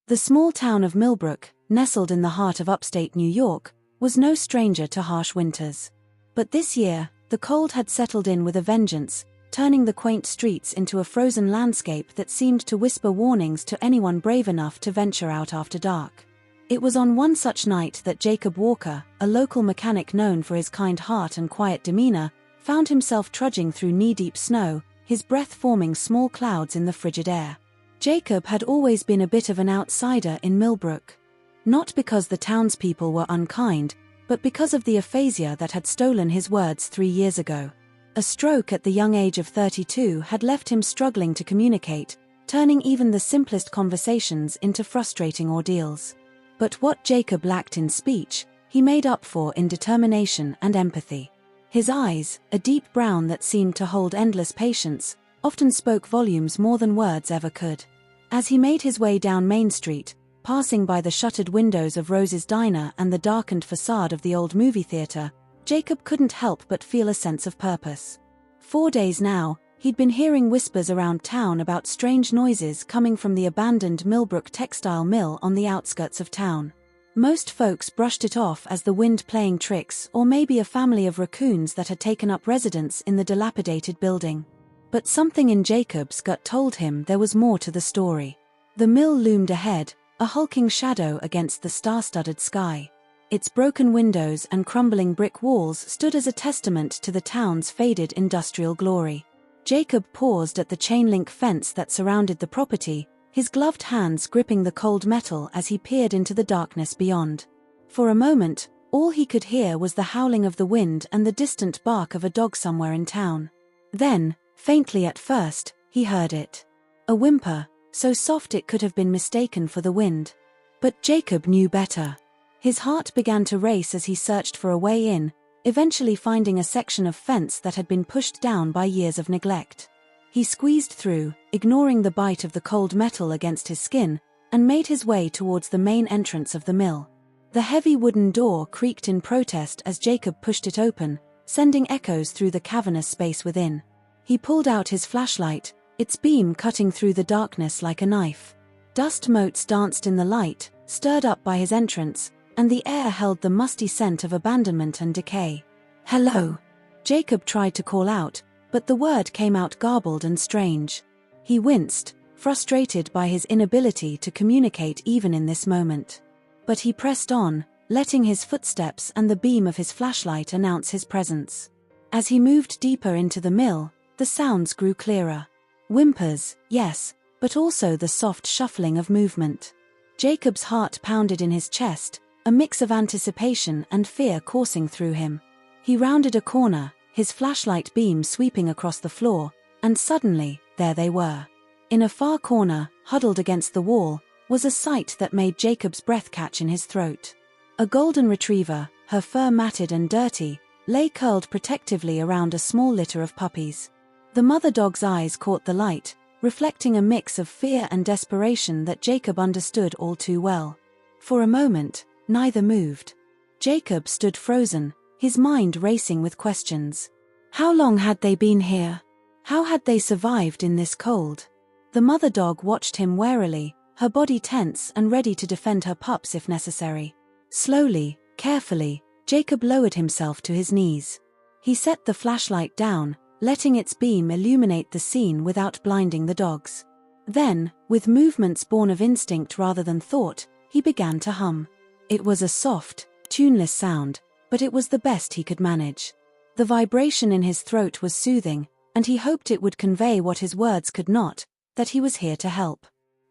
The small town of Millbrook, nestled in the heart of upstate New York, was no stranger to harsh winters. But this year, the cold had settled in with a vengeance, turning the quaint streets into a frozen landscape that seemed to whisper warnings to anyone brave enough to venture out after dark. It was on one such night that Jacob Walker, a local mechanic known for his kind heart and quiet demeanor, found himself trudging through knee-deep snow, his breath forming small clouds in the frigid air. Jacob had always been a bit of an outsider in Millbrook. Not because the townspeople were unkind, but because of the aphasia that had stolen his words 3 years ago. A stroke at the young age of 32 had left him struggling to communicate, turning even the simplest conversations into frustrating ordeals. But what Jacob lacked in speech, he made up for in determination and empathy. His eyes, a deep brown that seemed to hold endless patience, often spoke volumes more than words ever could. As he made his way down Main Street, passing by the shuttered windows of Rose's Diner and the darkened facade of the old movie theater, Jacob couldn't help but feel a sense of purpose. 4 days now, he'd been hearing whispers around town about strange noises coming from the abandoned Millbrook textile mill on the outskirts of town. Most folks brushed it off as the wind playing tricks or maybe a family of raccoons that had taken up residence in the dilapidated building. But something in Jacob's gut told him there was more to the story. The mill loomed ahead, a hulking shadow against the star-studded sky. Its broken windows and crumbling brick walls stood as a testament to the town's faded industrial glory. Jacob paused at the chain-link fence that surrounded the property, his gloved hands gripping the cold metal as he peered into the darkness beyond. For a moment, all he could hear was the howling of the wind and the distant bark of a dog somewhere in town. Then, faintly at first, he heard it. A whimper, so soft it could have been mistaken for the wind. But Jacob knew better. His heart began to race as he searched for a way in, eventually finding a section of fence that had been pushed down by years of neglect. He squeezed through, ignoring the bite of the cold metal against his skin, and made his way towards the main entrance of the mill. The heavy wooden door creaked in protest as Jacob pushed it open, sending echoes through the cavernous space within. He pulled out his flashlight, its beam cutting through the darkness like a knife. Dust motes danced in the light, stirred up by his entrance, and the air held the musty scent of abandonment and decay. "Hello," Jacob tried to call out, but the word came out garbled and strange. He winced, frustrated by his inability to communicate even in this moment. But he pressed on, letting his footsteps and the beam of his flashlight announce his presence. As he moved deeper into the mill, the sounds grew clearer. Whimpers, yes, but also the soft shuffling of movement. Jacob's heart pounded in his chest, a mix of anticipation and fear coursing through him. He rounded a corner, his flashlight beam sweeping across the floor, and suddenly, there they were. In a far corner, huddled against the wall, was a sight that made Jacob's breath catch in his throat. A golden retriever, her fur matted and dirty, lay curled protectively around a small litter of puppies. The mother dog's eyes caught the light, reflecting a mix of fear and desperation that Jacob understood all too well. For a moment, neither moved. Jacob stood frozen, his mind racing with questions. How long had they been here? How had they survived in this cold? The mother dog watched him warily, her body tense and ready to defend her pups if necessary. Slowly, carefully, Jacob lowered himself to his knees. He set the flashlight down, letting its beam illuminate the scene without blinding the dogs. Then, with movements born of instinct rather than thought, he began to hum. It was a soft, tuneless sound, but it was the best he could manage. The vibration in his throat was soothing, and he hoped it would convey what his words could not, that he was here to help.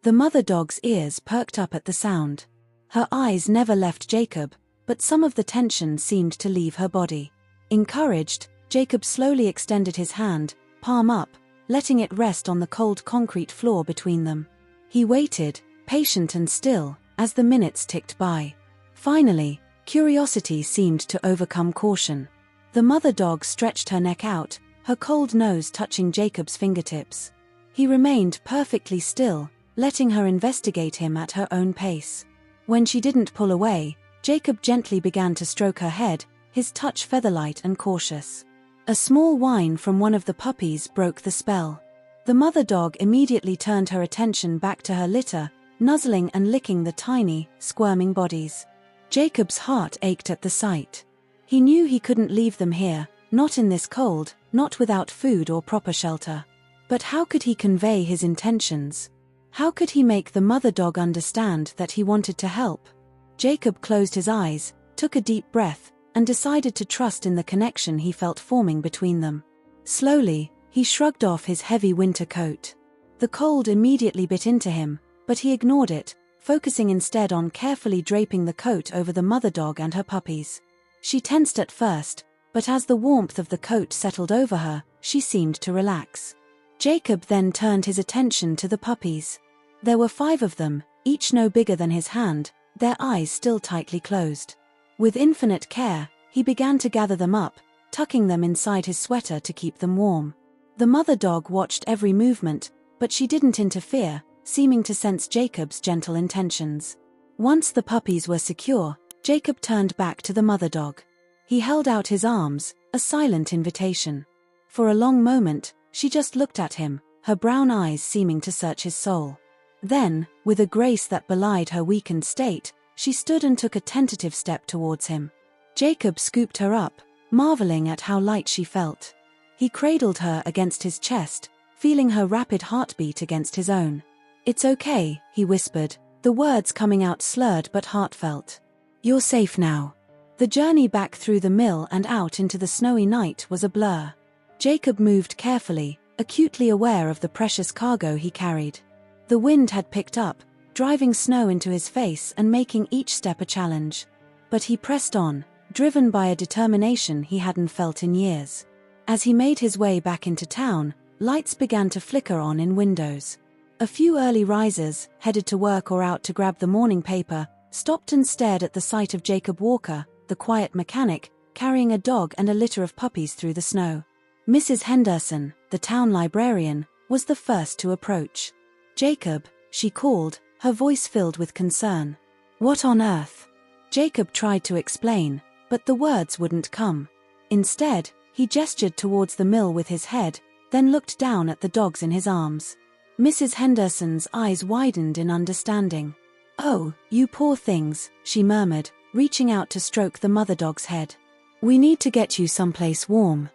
The mother dog's ears perked up at the sound. Her eyes never left Jacob, but some of the tension seemed to leave her body. Encouraged, Jacob slowly extended his hand, palm up, letting it rest on the cold concrete floor between them. He waited, patient and still, as the minutes ticked by. Finally, curiosity seemed to overcome caution. The mother dog stretched her neck out, her cold nose touching Jacob's fingertips. He remained perfectly still, letting her investigate him at her own pace. When she didn't pull away, Jacob gently began to stroke her head, his touch featherlight and cautious. A small whine from one of the puppies broke the spell. The mother dog immediately turned her attention back to her litter, nuzzling and licking the tiny, squirming bodies. Jacob's heart ached at the sight. He knew he couldn't leave them here, not in this cold, not without food or proper shelter. But how could he convey his intentions? How could he make the mother dog understand that he wanted to help? Jacob closed his eyes, took a deep breath, and decided to trust in the connection he felt forming between them. Slowly, he shrugged off his heavy winter coat. The cold immediately bit into him, but he ignored it, focusing instead on carefully draping the coat over the mother dog and her puppies. She tensed at first, but as the warmth of the coat settled over her, she seemed to relax. Jacob then turned his attention to the puppies. There were 5 of them, each no bigger than his hand, their eyes still tightly closed. With infinite care, he began to gather them up, tucking them inside his sweater to keep them warm. The mother dog watched every movement, but she didn't interfere, seeming to sense Jacob's gentle intentions. Once the puppies were secure, Jacob turned back to the mother dog. He held out his arms, a silent invitation. For a long moment, she just looked at him, her brown eyes seeming to search his soul. Then, with a grace that belied her weakened state, she stood and took a tentative step towards him. Jacob scooped her up, marveling at how light she felt. He cradled her against his chest, feeling her rapid heartbeat against his own. "It's okay," he whispered, the words coming out slurred but heartfelt. "You're safe now." The journey back through the mill and out into the snowy night was a blur. Jacob moved carefully, acutely aware of the precious cargo he carried. The wind had picked up, driving snow into his face and making each step a challenge. But he pressed on, driven by a determination he hadn't felt in years. As he made his way back into town, lights began to flicker on in windows. A few early risers, headed to work or out to grab the morning paper, stopped and stared at the sight of Jacob Walker, the quiet mechanic, carrying a dog and a litter of puppies through the snow. Mrs. Henderson, the town librarian, was the first to approach. "Jacob," she called, her voice filled with concern. "What on earth?" Jacob tried to explain, but the words wouldn't come. Instead, he gestured towards the mill with his head, then looked down at the dogs in his arms. Mrs. Henderson's eyes widened in understanding. "Oh, you poor things," she murmured, reaching out to stroke the mother dog's head. "We need to get you someplace warm.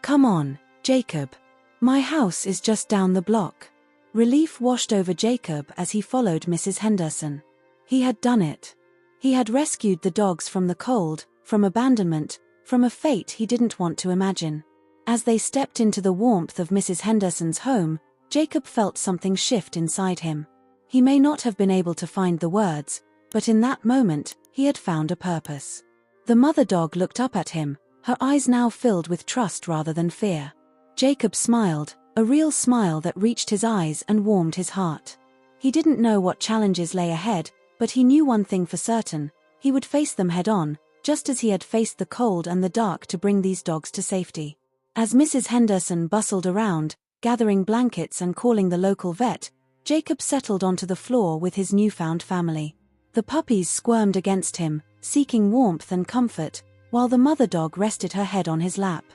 Come on, Jacob. My house is just down the block." Relief washed over Jacob as he followed Mrs. Henderson. He had done it. He had rescued the dogs from the cold, from abandonment, from a fate he didn't want to imagine. As they stepped into the warmth of Mrs. Henderson's home, Jacob felt something shift inside him. He may not have been able to find the words, but in that moment, he had found a purpose. The mother dog looked up at him, her eyes now filled with trust rather than fear. Jacob smiled, a real smile that reached his eyes and warmed his heart. He didn't know what challenges lay ahead, but he knew one thing for certain: he would face them head-on, just as he had faced the cold and the dark to bring these dogs to safety. As Mrs. Henderson bustled around, gathering blankets and calling the local vet, Jacob settled onto the floor with his newfound family. The puppies squirmed against him, seeking warmth and comfort, while the mother dog rested her head on his lap.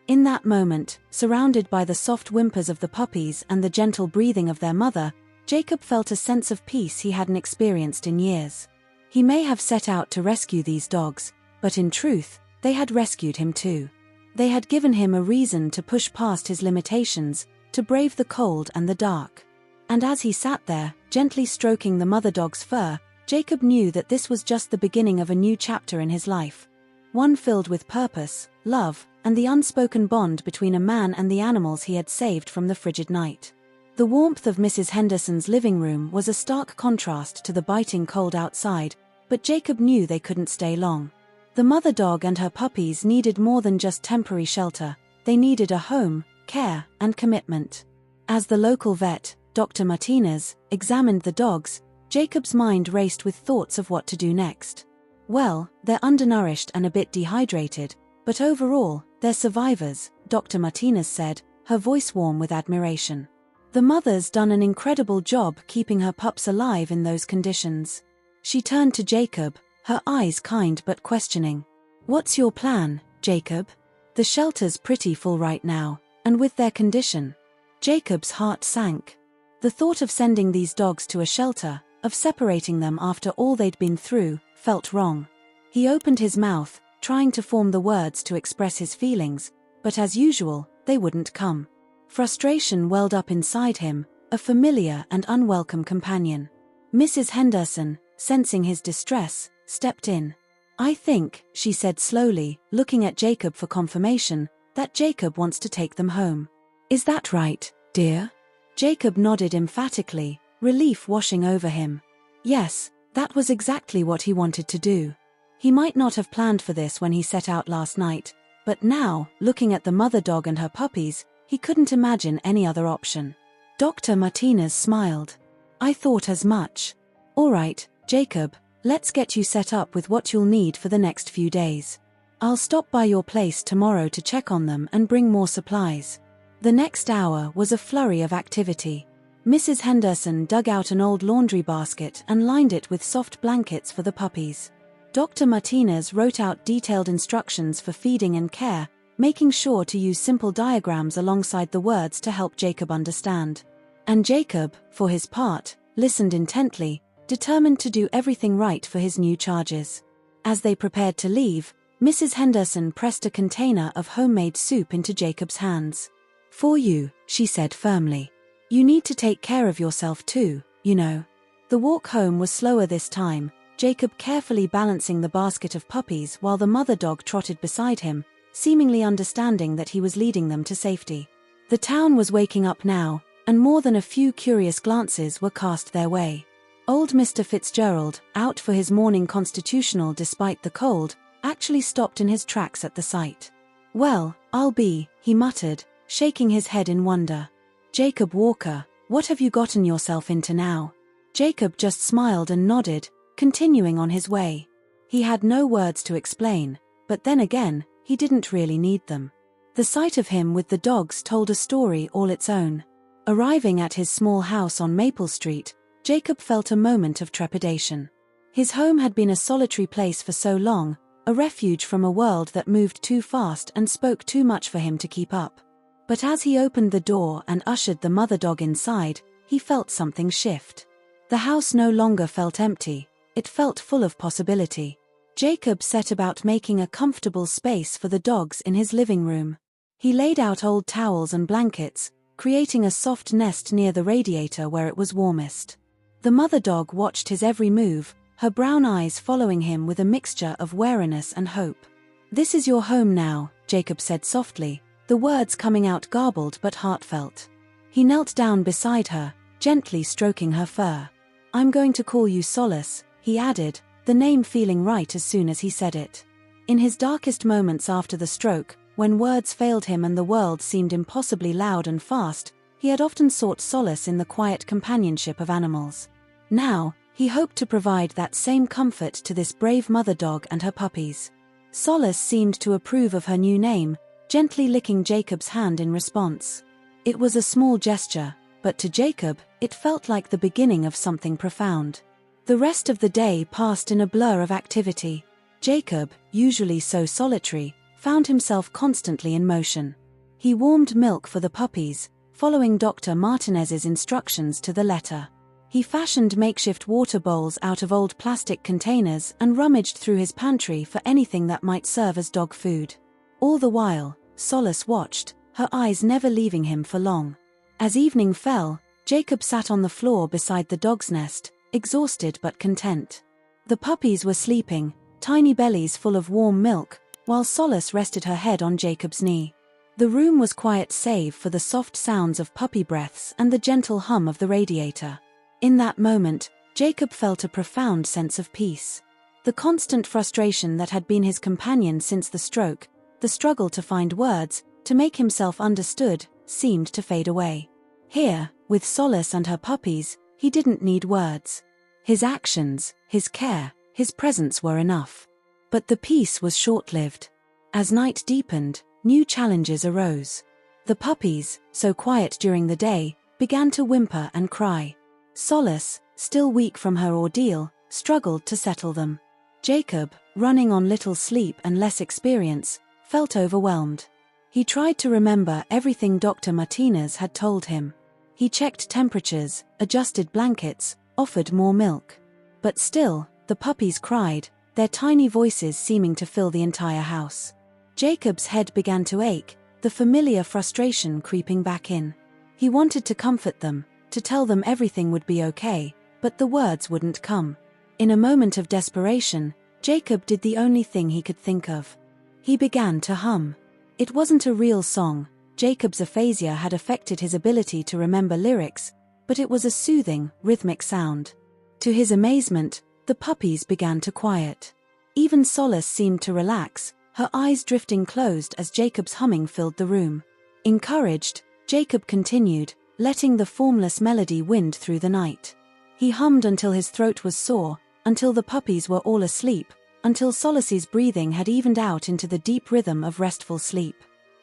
In that moment, surrounded by the soft whimpers of the puppies and the gentle breathing of their mother, Jacob felt a sense of peace he hadn't experienced in years. He may have set out to rescue these dogs, but in truth, they had rescued him too. They had given him a reason to push past his limitations, to brave the cold and the dark. And as he sat there, gently stroking the mother dog's fur, Jacob knew that this was just the beginning of a new chapter in his life. One filled with purpose, love, and the unspoken bond between a man and the animals he had saved from the frigid night. The warmth of Mrs. Henderson's living room was a stark contrast to the biting cold outside, but Jacob knew they couldn't stay long. The mother dog and her puppies needed more than just temporary shelter. They needed a home, care, and commitment. As the local vet, Dr. Martinez, examined the dogs, Jacob's mind raced with thoughts of what to do next. Well, they're undernourished and a bit dehydrated, but overall, they're survivors, Dr. Martinez said, her voice warm with admiration. The mother's done an incredible job keeping her pups alive in those conditions. She turned to Jacob, her eyes kind but questioning. "What's your plan, Jacob? The shelter's pretty full right now, and with their condition." Jacob's heart sank. The thought of sending these dogs to a shelter, of separating them after all they'd been through, felt wrong. He opened his mouth, trying to form the words to express his feelings, but as usual, they wouldn't come. Frustration welled up inside him, a familiar and unwelcome companion. Mrs. Henderson, sensing his distress, stepped in. "I think," she said slowly, looking at Jacob for confirmation, "that Jacob wants to take them home. Is that right, dear?" Jacob nodded emphatically, relief washing over him. Yes, that was exactly what he wanted to do. He might not have planned for this when he set out last night, but now, looking at the mother dog and her puppies, he couldn't imagine any other option. Dr. Martinez smiled. "I thought as much. All right, Jacob, let's get you set up with what you'll need for the next few days. I'll stop by your place tomorrow to check on them and bring more supplies." The next hour was a flurry of activity. Mrs. Henderson dug out an old laundry basket and lined it with soft blankets for the puppies. Dr. Martinez wrote out detailed instructions for feeding and care, making sure to use simple diagrams alongside the words to help Jacob understand. And Jacob, for his part, listened intently, determined to do everything right for his new charges. As they prepared to leave, Mrs. Henderson pressed a container of homemade soup into Jacob's hands. "For you," she said firmly. "You need to take care of yourself too, you know." The walk home was slower this time, Jacob carefully balancing the basket of puppies while the mother dog trotted beside him, seemingly understanding that he was leading them to safety. The town was waking up now, and more than a few curious glances were cast their way. Old Mr. Fitzgerald, out for his morning constitutional despite the cold, actually stopped in his tracks at the sight. "Well, I'll be," he muttered, shaking his head in wonder. "Jacob Walker, what have you gotten yourself into now?" Jacob just smiled and nodded, continuing on his way. He had no words to explain, but then again, he didn't really need them. The sight of him with the dogs told a story all its own. Arriving at his small house on Maple Street, Jacob felt a moment of trepidation. His home had been a solitary place for so long, a refuge from a world that moved too fast and spoke too much for him to keep up. But as he opened the door and ushered the mother dog inside, he felt something shift. The house no longer felt empty, it felt full of possibility. Jacob set about making a comfortable space for the dogs in his living room. He laid out old towels and blankets, creating a soft nest near the radiator where it was warmest. The mother dog watched his every move, her brown eyes following him with a mixture of wariness and hope. "This is your home now," Jacob said softly, the words coming out garbled but heartfelt. He knelt down beside her, gently stroking her fur. "I'm going to call you Solace," he added, the name feeling right as soon as he said it. In his darkest moments after the stroke, when words failed him and the world seemed impossibly loud and fast, he had often sought solace in the quiet companionship of animals. Now, he hoped to provide that same comfort to this brave mother dog and her puppies. Solace seemed to approve of her new name, gently licking Jacob's hand in response. It was a small gesture, but to Jacob, it felt like the beginning of something profound. The rest of the day passed in a blur of activity. Jacob, usually so solitary, found himself constantly in motion. He warmed milk for the puppies, following Dr. Martinez's instructions to the letter. He fashioned makeshift water bowls out of old plastic containers and rummaged through his pantry for anything that might serve as dog food. All the while, Solace watched, her eyes never leaving him for long. As evening fell, Jacob sat on the floor beside the dog's nest, exhausted but content. The puppies were sleeping, tiny bellies full of warm milk, while Solace rested her head on Jacob's knee. The room was quiet save for the soft sounds of puppy breaths and the gentle hum of the radiator. In that moment, Jacob felt a profound sense of peace. The constant frustration that had been his companion since the stroke, the struggle to find words, to make himself understood, seemed to fade away. Here, with Solace and her puppies, he didn't need words. His actions, his care, his presence were enough. But the peace was short-lived. As night deepened, new challenges arose. The puppies, so quiet during the day, began to whimper and cry. Solace, still weak from her ordeal, struggled to settle them. Jacob, running on little sleep and less experience, felt overwhelmed. He tried to remember everything Dr. Martinez had told him. He checked temperatures, adjusted blankets, offered more milk. But still, the puppies cried, their tiny voices seeming to fill the entire house. Jacob's head began to ache, the familiar frustration creeping back in. He wanted to comfort them, to tell them everything would be okay, but the words wouldn't come. In a moment of desperation, Jacob did the only thing he could think of. He began to hum. It wasn't a real song. Jacob's aphasia had affected his ability to remember lyrics, but it was a soothing, rhythmic sound. To his amazement, the puppies began to quiet. Even Solace seemed to relax, her eyes drifting closed as Jacob's humming filled the room. Encouraged, Jacob continued, letting the formless melody wind through the night. He hummed until his throat was sore, until the puppies were all asleep, until Solace's breathing had evened out into the deep rhythm of restful sleep.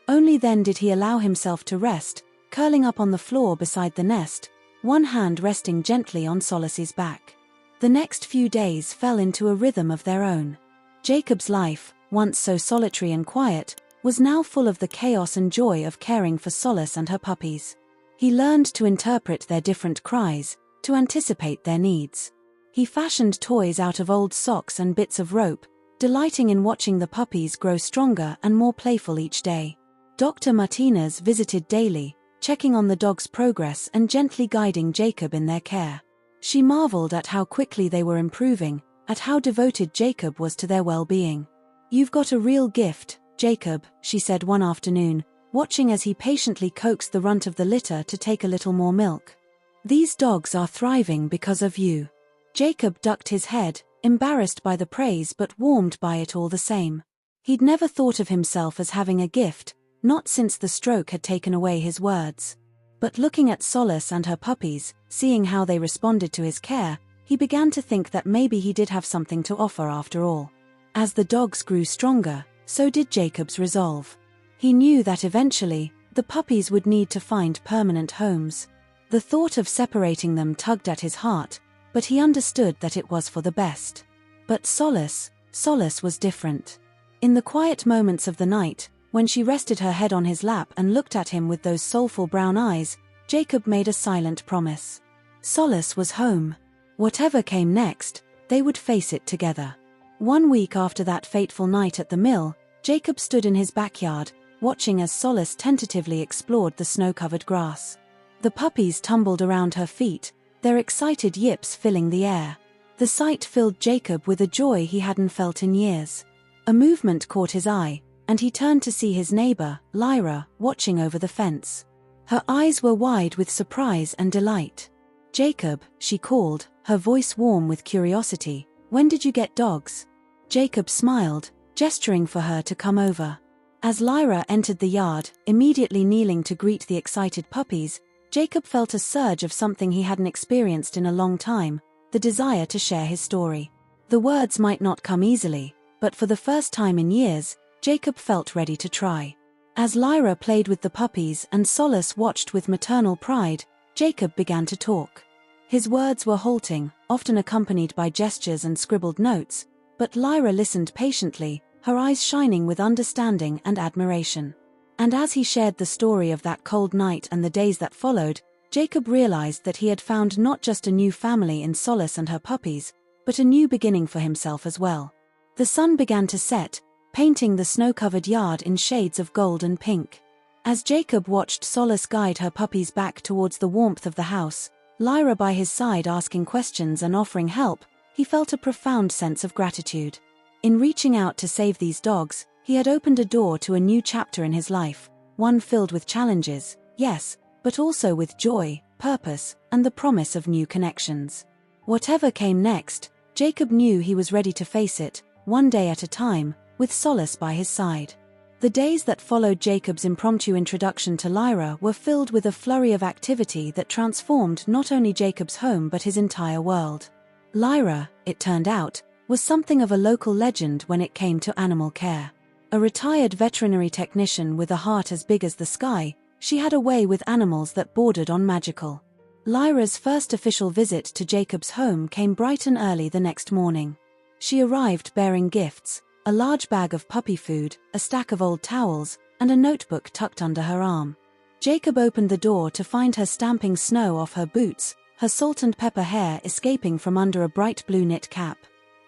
Only then did he allow himself to rest, curling up on the floor beside the nest, one hand resting gently on Solace's back. The next few days fell into a rhythm of their own. Jacob's life, once so solitary and quiet, was now full of the chaos and joy of caring for Solace and her puppies. He learned to interpret their different cries, to anticipate their needs. He fashioned toys out of old socks and bits of rope, delighting in watching the puppies grow stronger and more playful each day. Dr. Martinez visited daily, checking on the dogs' progress and gently guiding Jacob in their care. She marveled at how quickly they were improving, at how devoted Jacob was to their well-being. "You've got a real gift, Jacob," she said one afternoon, watching as he patiently coaxed the runt of the litter to take a little more milk. "These dogs are thriving because of you." Jacob ducked his head, embarrassed by the praise but warmed by it all the same. He'd never thought of himself as having a gift, not since the stroke had taken away his words. But looking at Solace and her puppies, seeing how they responded to his care, he began to think that maybe he did have something to offer after all. As the dogs grew stronger, so did Jacob's resolve. He knew that eventually, the puppies would need to find permanent homes. The thought of separating them tugged at his heart, but he understood that it was for the best. But Solace was different. In the quiet moments of the night, when she rested her head on his lap and looked at him with those soulful brown eyes, Jacob made a silent promise. Solace was home. Whatever came next, they would face it together. 1 week after that fateful night at the mill, Jacob stood in his backyard, watching as Solace tentatively explored the snow-covered grass. The puppies tumbled around her feet, their excited yips filling the air. The sight filled Jacob with a joy he hadn't felt in years. A movement caught his eye, and he turned to see his neighbor, Lyra, watching over the fence. Her eyes were wide with surprise and delight. "Jacob," she called, her voice warm with curiosity, "when did you get dogs?" Jacob smiled, gesturing for her to come over. As Lyra entered the yard, immediately kneeling to greet the excited puppies, Jacob felt a surge of something he hadn't experienced in a long time, the desire to share his story. The words might not come easily, but for the first time in years, Jacob felt ready to try. As Lyra played with the puppies and Solace watched with maternal pride, Jacob began to talk. His words were halting, often accompanied by gestures and scribbled notes, but Lyra listened patiently, her eyes shining with understanding and admiration. And as he shared the story of that cold night and the days that followed, Jacob realized that he had found not just a new family in Solace and her puppies, but a new beginning for himself as well. The sun began to set, painting the snow-covered yard in shades of gold and pink. As Jacob watched Solace guide her puppies back towards the warmth of the house, Lyra by his side asking questions and offering help, he felt a profound sense of gratitude. In reaching out to save these dogs, he had opened a door to a new chapter in his life, one filled with challenges, yes, but also with joy, purpose, and the promise of new connections. Whatever came next, Jacob knew he was ready to face it, one day at a time, with Solace by his side. The days that followed Jacob's impromptu introduction to Lyra were filled with a flurry of activity that transformed not only Jacob's home but his entire world. Lyra, it turned out, was something of a local legend when it came to animal care. A retired veterinary technician with a heart as big as the sky, she had a way with animals that bordered on magical. Lyra's first official visit to Jacob's home came bright and early the next morning. She arrived bearing gifts, a large bag of puppy food, a stack of old towels, and a notebook tucked under her arm. Jacob opened the door to find her stamping snow off her boots, her salt and pepper hair escaping from under a bright blue knit cap.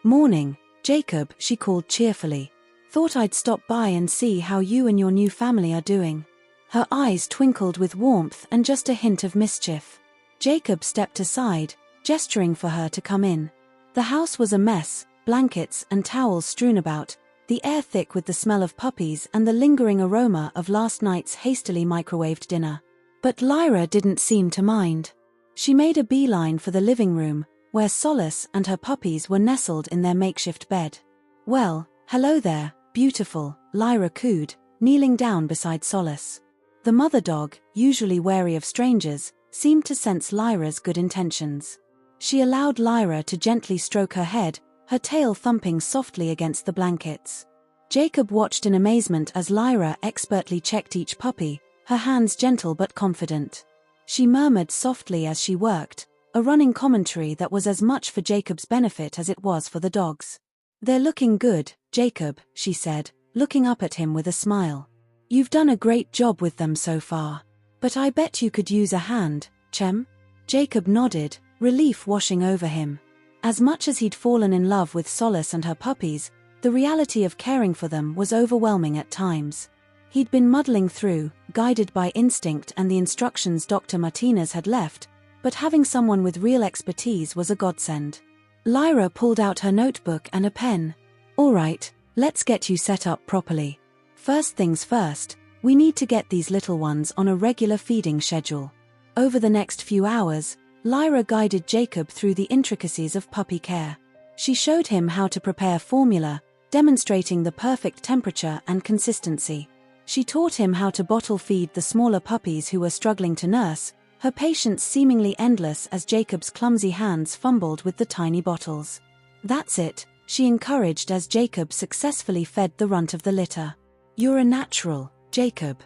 "Morning, Jacob," she called cheerfully. "Thought I'd stop by and see how you and your new family are doing." Her eyes twinkled with warmth and just a hint of mischief. Jacob stepped aside, gesturing for her to come in. The house was a mess, blankets and towels strewn about, the air thick with the smell of puppies and the lingering aroma of last night's hastily microwaved dinner. But Lyra didn't seem to mind. She made a beeline for the living room, where Solace and her puppies were nestled in their makeshift bed. "Well, hello there, beautiful," Lyra cooed, kneeling down beside Solace. The mother dog, usually wary of strangers, seemed to sense Lyra's good intentions. She allowed Lyra to gently stroke her head, her tail thumping softly against the blankets. Jacob watched in amazement as Lyra expertly checked each puppy, her hands gentle but confident. She murmured softly as she worked, a running commentary that was as much for Jacob's benefit as it was for the dogs. "They're looking good, Jacob," she said, looking up at him with a smile. "You've done a great job with them so far. But I bet you could use a hand, Chem?" Jacob nodded, relief washing over him. As much as he'd fallen in love with Solace and her puppies, the reality of caring for them was overwhelming at times. He'd been muddling through, guided by instinct and the instructions Dr. Martinez had left, but having someone with real expertise was a godsend. Lyra pulled out her notebook and a pen. "All right, let's get you set up properly. First things first, we need to get these little ones on a regular feeding schedule." Over the next few hours, Lyra guided Jacob through the intricacies of puppy care. She showed him how to prepare formula, demonstrating the perfect temperature and consistency. She taught him how to bottle feed the smaller puppies who were struggling to nurse, her patience seemingly endless as Jacob's clumsy hands fumbled with the tiny bottles. "That's it," she encouraged as Jacob successfully fed the runt of the litter. "You're a natural, Jacob.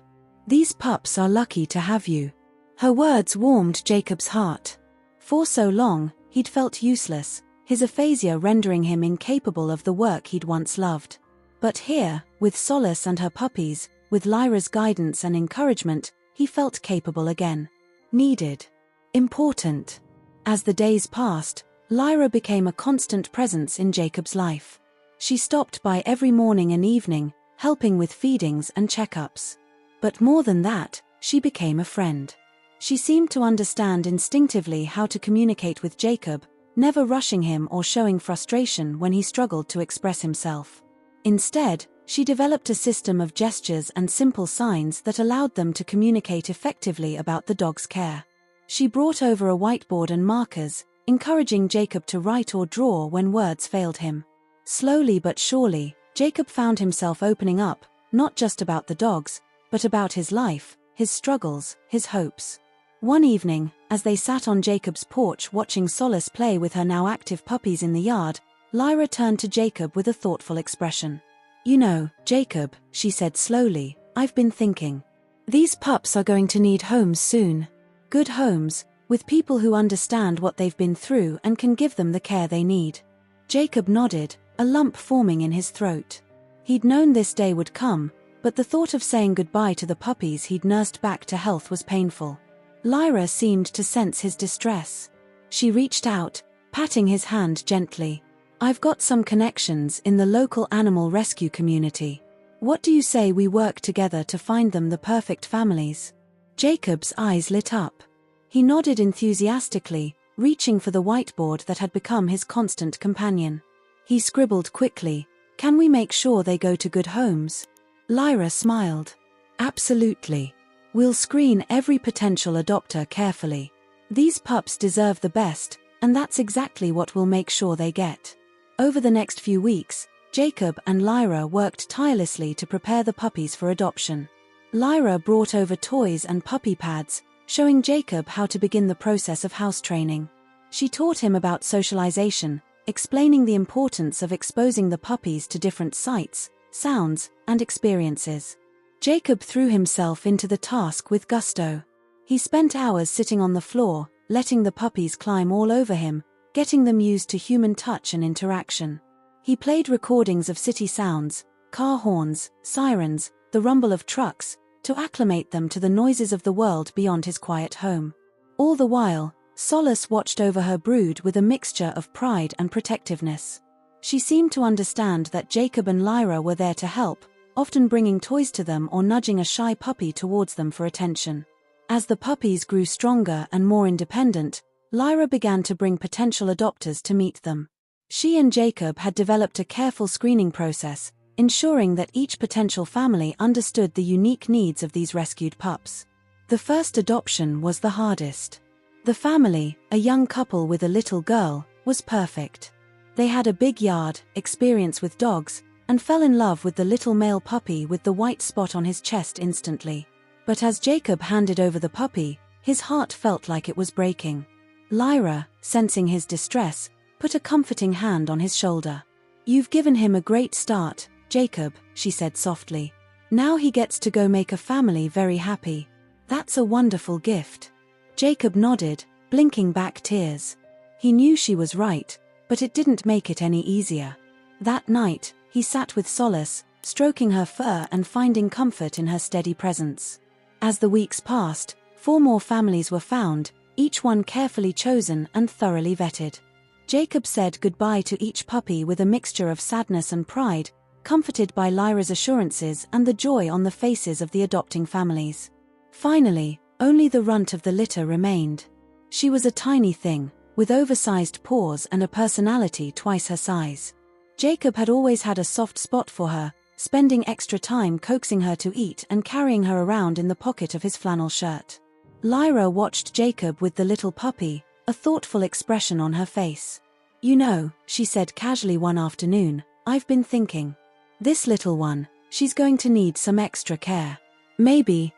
These pups are lucky to have you." Her words warmed Jacob's heart. For so long, he'd felt useless, his aphasia rendering him incapable of the work he'd once loved. But here, with Solace and her puppies, with Lyra's guidance and encouragement, he felt capable again. Needed. Important. As the days passed, Lyra became a constant presence in Jacob's life. She stopped by every morning and evening, helping with feedings and checkups. But more than that, she became a friend. She seemed to understand instinctively how to communicate with Jacob, never rushing him or showing frustration when he struggled to express himself. Instead, she developed a system of gestures and simple signs that allowed them to communicate effectively about the dog's care. She brought over a whiteboard and markers, encouraging Jacob to write or draw when words failed him. Slowly but surely, Jacob found himself opening up, not just about the dogs, but about his life, his struggles, his hopes. One evening, as they sat on Jacob's porch watching Solace play with her now active puppies in the yard, Lyra turned to Jacob with a thoughtful expression. "You know, Jacob," she said slowly, "I've been thinking. These pups are going to need homes soon. Good homes, with people who understand what they've been through and can give them the care they need." Jacob nodded, a lump forming in his throat. He'd known this day would come, but the thought of saying goodbye to the puppies he'd nursed back to health was painful. Lyra seemed to sense his distress. She reached out, patting his hand gently. "I've got some connections in the local animal rescue community. What do you say we work together to find them the perfect families?" Jacob's eyes lit up. He nodded enthusiastically, reaching for the whiteboard that had become his constant companion. He scribbled quickly, "Can we make sure they go to good homes?" Lyra smiled. "Absolutely. We'll screen every potential adopter carefully. These pups deserve the best, and that's exactly what we'll make sure they get." Over the next few weeks, Jacob and Lyra worked tirelessly to prepare the puppies for adoption. Lyra brought over toys and puppy pads, showing Jacob how to begin the process of house training. She taught him about socialization, explaining the importance of exposing the puppies to different sights, sounds, and experiences. Jacob threw himself into the task with gusto. He spent hours sitting on the floor, letting the puppies climb all over him, getting them used to human touch and interaction. He played recordings of city sounds, car horns, sirens, the rumble of trucks, to acclimate them to the noises of the world beyond his quiet home. All the while, Solace watched over her brood with a mixture of pride and protectiveness. She seemed to understand that Jacob and Lyra were there to help, often bringing toys to them or nudging a shy puppy towards them for attention. As the puppies grew stronger and more independent, Lyra began to bring potential adopters to meet them. She and Jacob had developed a careful screening process, ensuring that each potential family understood the unique needs of these rescued pups. The first adoption was the hardest. The family, a young couple with a little girl, was perfect. They had a big yard, experience with dogs, and fell in love with the little male puppy with the white spot on his chest instantly. But as Jacob handed over the puppy, his heart felt like it was breaking. Lyra, sensing his distress, put a comforting hand on his shoulder. "You've given him a great start, Jacob," she said softly. "Now he gets to go make a family very happy. That's a wonderful gift." Jacob nodded, blinking back tears. He knew she was right, but it didn't make it any easier. That night, he sat with Solace, stroking her fur and finding comfort in her steady presence. As the weeks passed, 4 more families were found, each one carefully chosen and thoroughly vetted. Jacob said goodbye to each puppy with a mixture of sadness and pride, comforted by Lyra's assurances and the joy on the faces of the adopting families. Finally, only the runt of the litter remained. She was a tiny thing, with oversized paws and a personality twice her size. Jacob had always had a soft spot for her, spending extra time coaxing her to eat and carrying her around in the pocket of his flannel shirt. Lyra watched Jacob with the little puppy, a thoughtful expression on her face. "You know," she said casually one afternoon, "I've been thinking. This little one, she's going to need some extra care. Maybe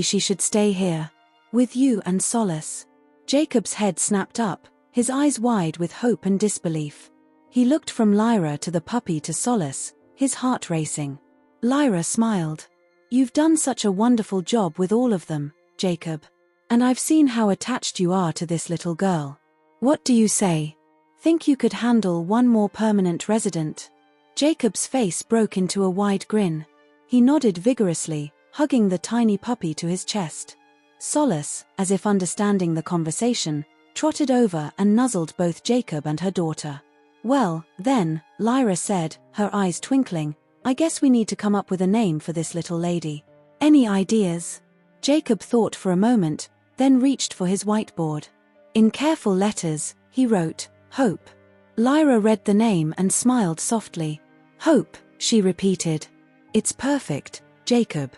she should stay here. With you and Solace." Jacob's head snapped up, his eyes wide with hope and disbelief. He looked from Lyra to the puppy to Solace, his heart racing. Lyra smiled. "You've done such a wonderful job with all of them, Jacob. And I've seen how attached you are to this little girl. What do you say? Think you could handle one more permanent resident?" Jacob's face broke into a wide grin. He nodded vigorously, hugging the tiny puppy to his chest. Solace, as if understanding the conversation, trotted over and nuzzled both Jacob and her daughter. "Well, then," Lyra said, her eyes twinkling, "I guess we need to come up with a name for this little lady. Any ideas?" Jacob thought for a moment, then reached for his whiteboard. In careful letters, he wrote, "Hope." Lyra read the name and smiled softly. "Hope," she repeated. "It's perfect, Jacob.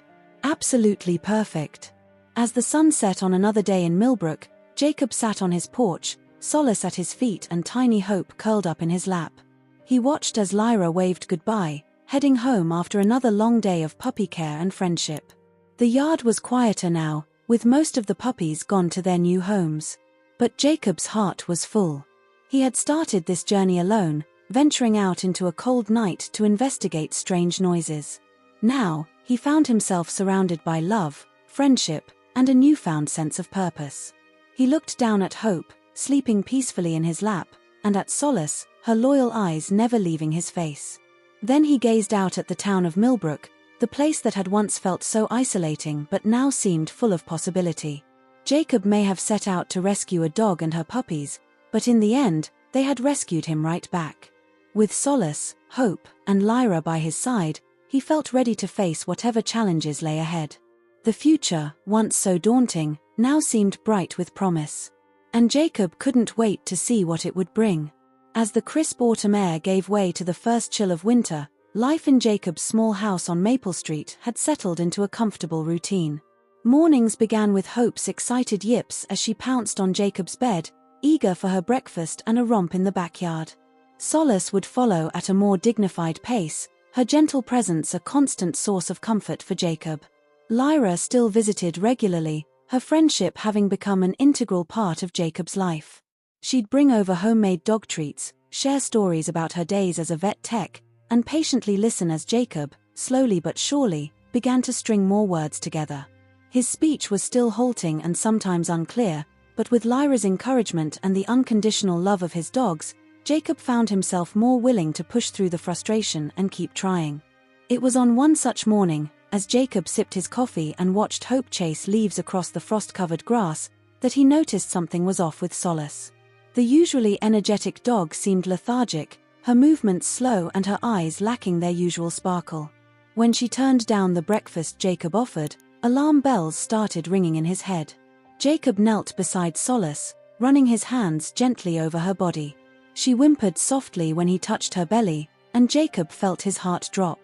Absolutely perfect." As the sun set on another day in Millbrook, Jacob sat on his porch, Solace at his feet and tiny Hope curled up in his lap. He watched as Lyra waved goodbye, heading home after another long day of puppy care and friendship. The yard was quieter now, with most of the puppies gone to their new homes. But Jacob's heart was full. He had started this journey alone, venturing out into a cold night to investigate strange noises. Now, he found himself surrounded by love, friendship, and a newfound sense of purpose. He looked down at Hope, sleeping peacefully in his lap, and at Solace, her loyal eyes never leaving his face. Then he gazed out at the town of Millbrook, the place that had once felt so isolating but now seemed full of possibility. Jacob may have set out to rescue a dog and her puppies, but in the end, they had rescued him right back. With Solace, Hope, and Lyra by his side, he felt ready to face whatever challenges lay ahead. The future, once so daunting, now seemed bright with promise. And Jacob couldn't wait to see what it would bring. As the crisp autumn air gave way to the first chill of winter, life in Jacob's small house on Maple Street had settled into a comfortable routine. Mornings began with Hope's excited yips as she pounced on Jacob's bed, eager for her breakfast and a romp in the backyard. Solace would follow at a more dignified pace, her gentle presence a constant source of comfort for Jacob. Lyra still visited regularly, her friendship having become an integral part of Jacob's life. She'd bring over homemade dog treats, share stories about her days as a vet tech, and patiently listen as Jacob, slowly but surely, began to string more words together. His speech was still halting and sometimes unclear, but with Lyra's encouragement and the unconditional love of his dogs, Jacob found himself more willing to push through the frustration and keep trying. It was on one such morning, as Jacob sipped his coffee and watched Hope chase leaves across the frost-covered grass, that he noticed something was off with Solace. The usually energetic dog seemed lethargic, her movements slow and her eyes lacking their usual sparkle. When she turned down the breakfast Jacob offered, alarm bells started ringing in his head. Jacob knelt beside Solace, running his hands gently over her body. She whimpered softly when he touched her belly, and Jacob felt his heart drop.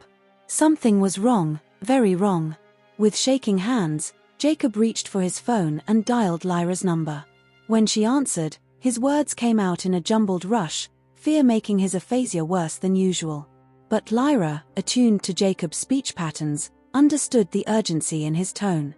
Something was wrong, very wrong. With shaking hands, Jacob reached for his phone and dialed Lyra's number. When she answered, his words came out in a jumbled rush, fear making his aphasia worse than usual. But Lyra, attuned to Jacob's speech patterns, understood the urgency in his tone.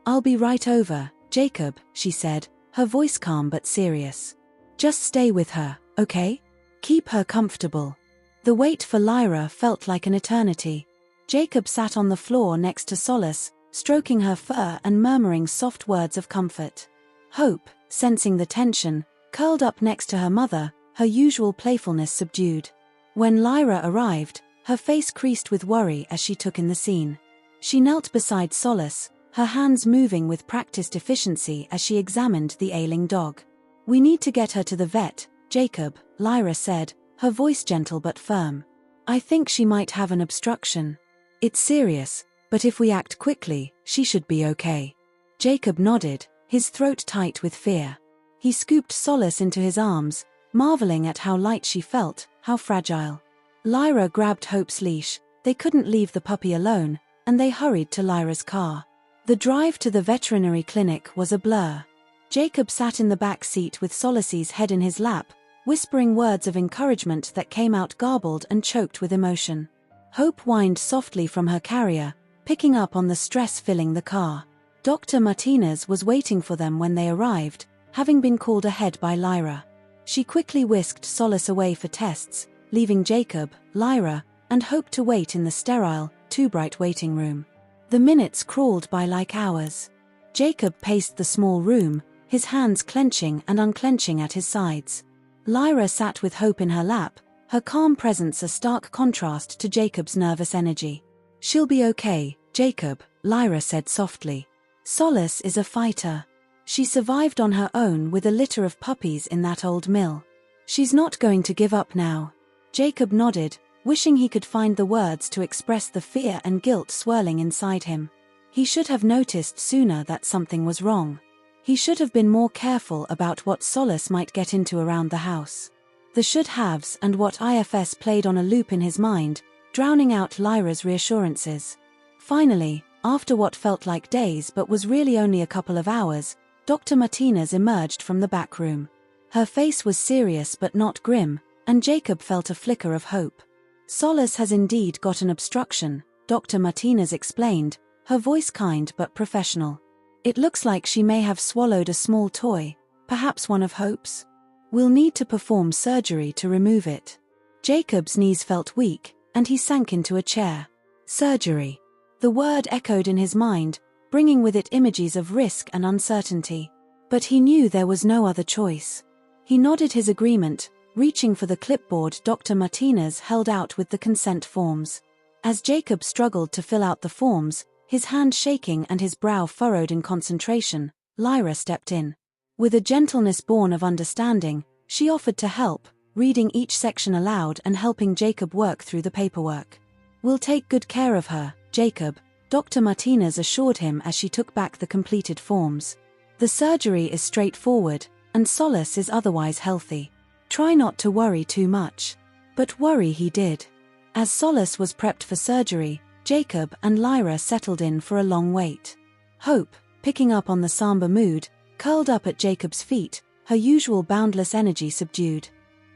"I'll be right over, Jacob," she said, her voice calm but serious. "Just stay with her, okay? Keep her comfortable." The wait for Lyra felt like an eternity. Jacob sat on the floor next to Solace, stroking her fur and murmuring soft words of comfort. Hope, sensing the tension, curled up next to her mother, her usual playfulness subdued. When Lyra arrived, her face creased with worry as she took in the scene. She knelt beside Solace, her hands moving with practiced efficiency as she examined the ailing dog. "We need to get her to the vet, Jacob," Lyra said, her voice gentle but firm. "I think she might have an obstruction. It's serious, but if we act quickly, she should be okay." Jacob nodded, his throat tight with fear. He scooped Solace into his arms, marveling at how light she felt, how fragile. Lyra grabbed Hope's leash, they couldn't leave the puppy alone, and they hurried to Lyra's car. The drive to the veterinary clinic was a blur. Jacob sat in the back seat with Solace's head in his lap, whispering words of encouragement that came out garbled and choked with emotion. Hope whined softly from her carrier, picking up on the stress filling the car. Dr. Martinez was waiting for them when they arrived, having been called ahead by Lyra. She quickly whisked Solace away for tests, leaving Jacob, Lyra, and Hope to wait in the sterile, too-bright waiting room. The minutes crawled by like hours. Jacob paced the small room, his hands clenching and unclenching at his sides. Lyra sat with Hope in her lap, her calm presence a stark contrast to Jacob's nervous energy. "She'll be okay, Jacob," Lyra said softly. "Solace is a fighter. She survived on her own with a litter of puppies in that old mill. She's not going to give up now." Jacob nodded, wishing he could find the words to express the fear and guilt swirling inside him. He should have noticed sooner that something was wrong. He should have been more careful about what Solace might get into around the house. The should-haves and what ifs played on a loop in his mind, drowning out Lyra's reassurances. Finally, after what felt like days but was really only a couple of hours, Dr. Martinez emerged from the back room. Her face was serious but not grim, and Jacob felt a flicker of hope. "Solace has indeed got an obstruction," Dr. Martinez explained, her voice kind but professional. "It looks like she may have swallowed a small toy, perhaps one of Hope's. We'll need to perform surgery to remove it." Jacob's knees felt weak, and he sank into a chair. Surgery. The word echoed in his mind, bringing with it images of risk and uncertainty. But he knew there was no other choice. He nodded his agreement, reaching for the clipboard Dr. Martinez held out with the consent forms. As Jacob struggled to fill out the forms, his hand shaking and his brow furrowed in concentration, Lyra stepped in. With a gentleness born of understanding, she offered to help, reading each section aloud and helping Jacob work through the paperwork. "We'll take good care of her, Jacob," Dr. Martinez assured him as she took back the completed forms. "The surgery is straightforward, and Solace is otherwise healthy. Try not to worry too much." But worry he did. As Solace was prepped for surgery, Jacob and Lyra settled in for a long wait. Hope, picking up on the somber mood, curled up at Jacob's feet, her usual boundless energy subdued.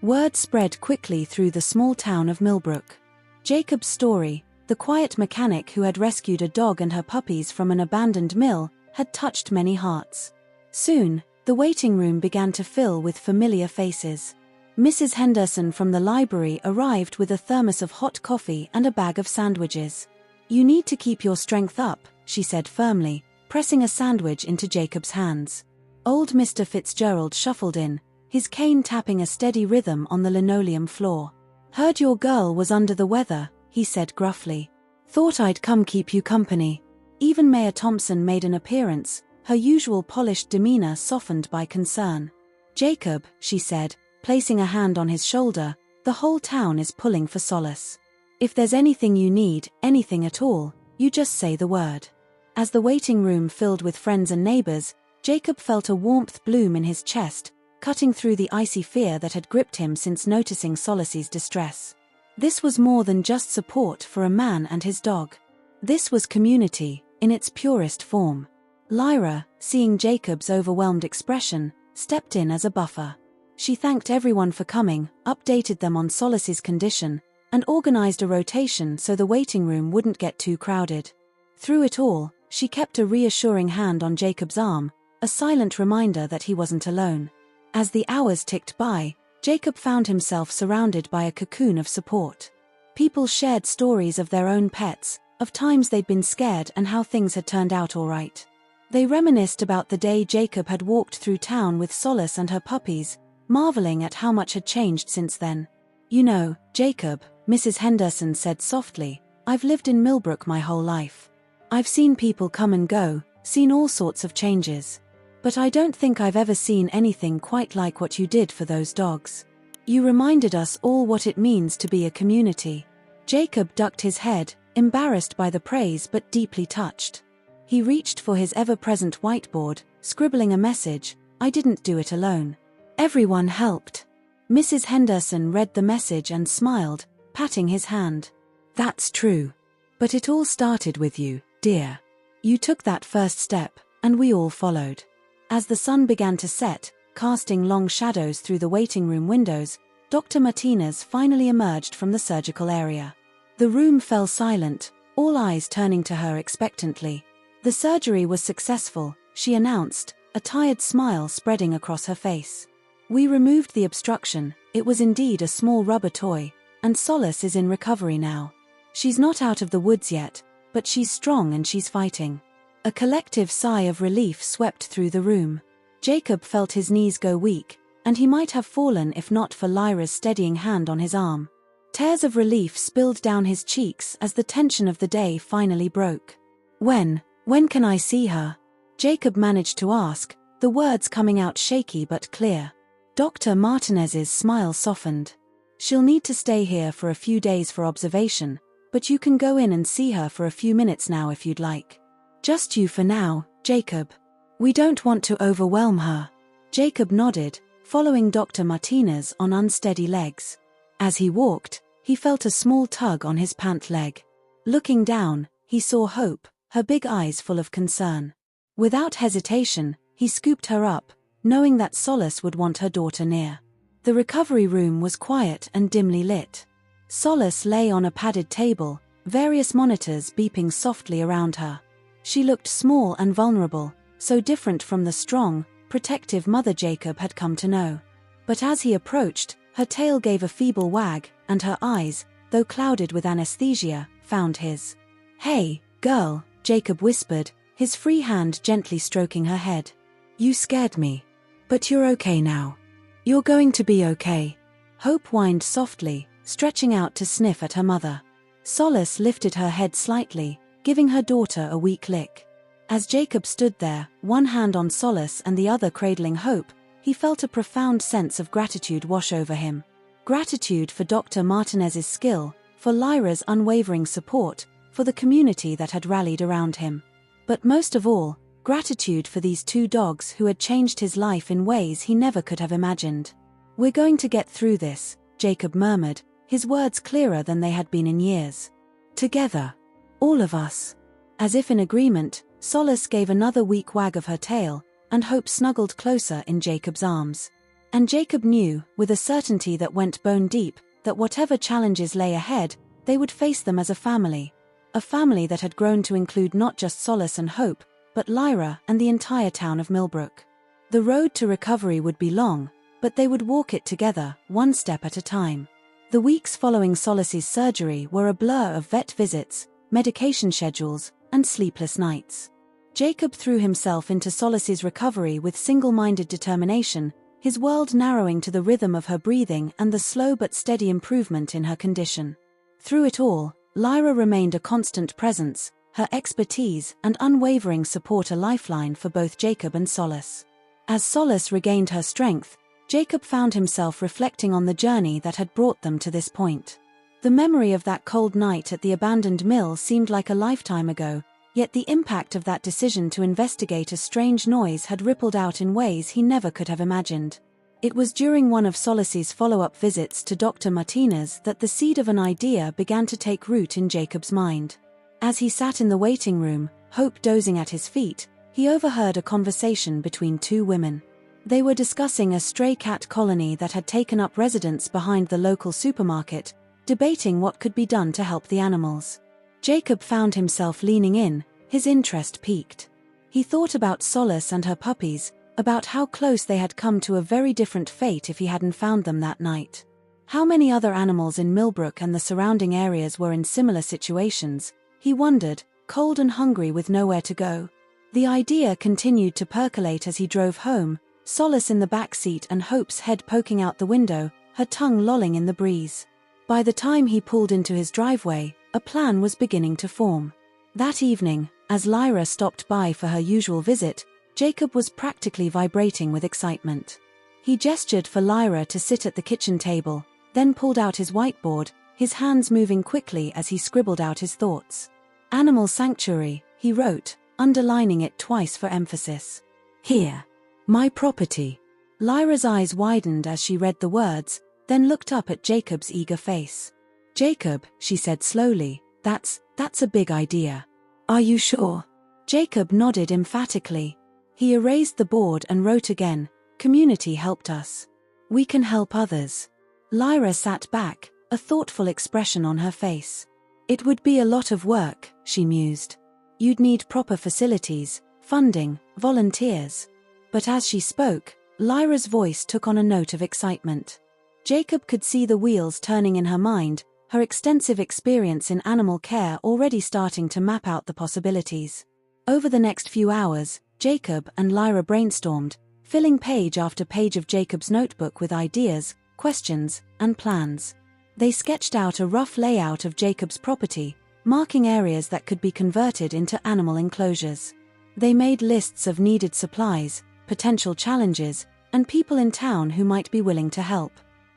Word spread quickly through the small town of Millbrook. Jacob's story, the quiet mechanic who had rescued a dog and her puppies from an abandoned mill, had touched many hearts. Soon, the waiting room began to fill with familiar faces. Mrs. Henderson from the library arrived with a thermos of hot coffee and a bag of sandwiches. "You need to keep your strength up," she said firmly, pressing a sandwich into Jacob's hands. Old Mr. Fitzgerald shuffled in, his cane tapping a steady rhythm on the linoleum floor. "Heard your girl was under the weather," he said gruffly. "Thought I'd come keep you company." Even Mayor Thompson made an appearance, her usual polished demeanor softened by concern. "Jacob," she said, placing a hand on his shoulder, "the whole town is pulling for Solace. If there's anything you need, anything at all, you just say the word." As the waiting room filled with friends and neighbors, Jacob felt a warmth bloom in his chest, cutting through the icy fear that had gripped him since noticing Solace's distress. This was more than just support for a man and his dog. This was community, in its purest form. Lyra, seeing Jacob's overwhelmed expression, stepped in as a buffer. She thanked everyone for coming, updated them on Solace's condition, and organized a rotation so the waiting room wouldn't get too crowded. Through it all, she kept a reassuring hand on Jacob's arm, a silent reminder that he wasn't alone. As the hours ticked by, Jacob found himself surrounded by a cocoon of support. People shared stories of their own pets, of times they'd been scared and how things had turned out all right. They reminisced about the day Jacob had walked through town with Solace and her puppies, marveling at how much had changed since then. "You know, Jacob," Mrs. Henderson said softly, "I've lived in Millbrook my whole life. I've seen people come and go, seen all sorts of changes. But I don't think I've ever seen anything quite like what you did for those dogs. You reminded us all what it means to be a community." Jacob ducked his head, embarrassed by the praise but deeply touched. He reached for his ever-present whiteboard, scribbling a message, "I didn't do it alone. Everyone helped." Mrs. Henderson read the message and smiled, patting his hand. "That's true. But it all started with you, dear. You took that first step, and we all followed." As the sun began to set, casting long shadows through the waiting room windows, Dr. Martinez finally emerged from the surgical area. The room fell silent, all eyes turning to her expectantly. "The surgery was successful," she announced, a tired smile spreading across her face. "We removed the obstruction, it was indeed a small rubber toy, and Solace is in recovery now. She's not out of the woods yet, but she's strong and she's fighting." A collective sigh of relief swept through the room. Jacob felt his knees go weak, and he might have fallen if not for Lyra's steadying hand on his arm. Tears of relief spilled down his cheeks as the tension of the day finally broke. When can I see her?" Jacob managed to ask, the words coming out shaky but clear. Dr. Martinez's smile softened. "She'll need to stay here for a few days for observation, but you can go in and see her for a few minutes now if you'd like." "Just you for now, Jacob. We don't want to overwhelm her." Jacob nodded, following Dr. Martinez on unsteady legs. As he walked, he felt a small tug on his pant leg. Looking down, he saw Hope, her big eyes full of concern. Without hesitation, he scooped her up, knowing that Solace would want her daughter near. The recovery room was quiet and dimly lit. Solace lay on a padded table, various monitors beeping softly around her. She looked small and vulnerable, so different from the strong, protective mother Jacob had come to know. But as he approached, her tail gave a feeble wag, and her eyes, though clouded with anesthesia, found his. "Hey, girl," Jacob whispered, his free hand gently stroking her head. "You scared me. But you're okay now. You're going to be okay." Hope whined softly, stretching out to sniff at her mother. Solace lifted her head slightly, giving her daughter a weak lick. As Jacob stood there, one hand on Solace and the other cradling Hope, he felt a profound sense of gratitude wash over him. Gratitude for Dr. Martinez's skill, for Lyra's unwavering support, for the community that had rallied around him. But most of all, gratitude for these two dogs who had changed his life in ways he never could have imagined. "We're going to get through this," Jacob murmured, his words clearer than they had been in years. "Together. All of us." As if in agreement, Solace gave another weak wag of her tail, and Hope snuggled closer in Jacob's arms. And Jacob knew, with a certainty that went bone deep, that whatever challenges lay ahead, they would face them as a family. A family that had grown to include not just Solace and Hope, but Lyra and the entire town of Millbrook. The road to recovery would be long, but they would walk it together, one step at a time. The weeks following Solace's surgery were a blur of vet visits, medication schedules, and sleepless nights. Jacob threw himself into Solace's recovery with single-minded determination, his world narrowing to the rhythm of her breathing and the slow but steady improvement in her condition. Through it all, Lyra remained a constant presence, her expertise and unwavering support a lifeline for both Jacob and Solace. As Solace regained her strength, Jacob found himself reflecting on the journey that had brought them to this point. The memory of that cold night at the abandoned mill seemed like a lifetime ago, yet the impact of that decision to investigate a strange noise had rippled out in ways he never could have imagined. It was during one of Solace's follow-up visits to Dr. Martinez that the seed of an idea began to take root in Jacob's mind. As he sat in the waiting room, Hope dozing at his feet, he overheard a conversation between two women. They were discussing a stray cat colony that had taken up residence behind the local supermarket, debating what could be done to help the animals. Jacob found himself leaning in, his interest piqued. He thought about Solace and her puppies, about how close they had come to a very different fate if he hadn't found them that night. How many other animals in Millbrook and the surrounding areas were in similar situations, he wondered, cold and hungry with nowhere to go. The idea continued to percolate as he drove home, Solace in the back seat and Hope's head poking out the window, her tongue lolling in the breeze. By the time he pulled into his driveway, a plan was beginning to form. That evening, as Lyra stopped by for her usual visit, Jacob was practically vibrating with excitement. He gestured for Lyra to sit at the kitchen table, then pulled out his whiteboard, his hands moving quickly as he scribbled out his thoughts. Animal Sanctuary, he wrote, underlining it twice for emphasis. Here. My property. Lyra's eyes widened as she read the words, then looked up at Jacob's eager face. Jacob, she said slowly, that's a big idea. Are you sure? Jacob nodded emphatically. He erased the board and wrote again, Community helped us. We can help others. Lyra sat back, a thoughtful expression on her face. It would be a lot of work, she mused. You'd need proper facilities, funding, volunteers. But as she spoke, Lyra's voice took on a note of excitement. Jacob could see the wheels turning in her mind, her extensive experience in animal care already starting to map out the possibilities. Over the next few hours, Jacob and Lyra brainstormed, filling page after page of Jacob's notebook with ideas, questions, and plans. They sketched out a rough layout of Jacob's property, marking areas that could be converted into animal enclosures. They made lists of needed supplies, potential challenges, and people in town who might be willing to help.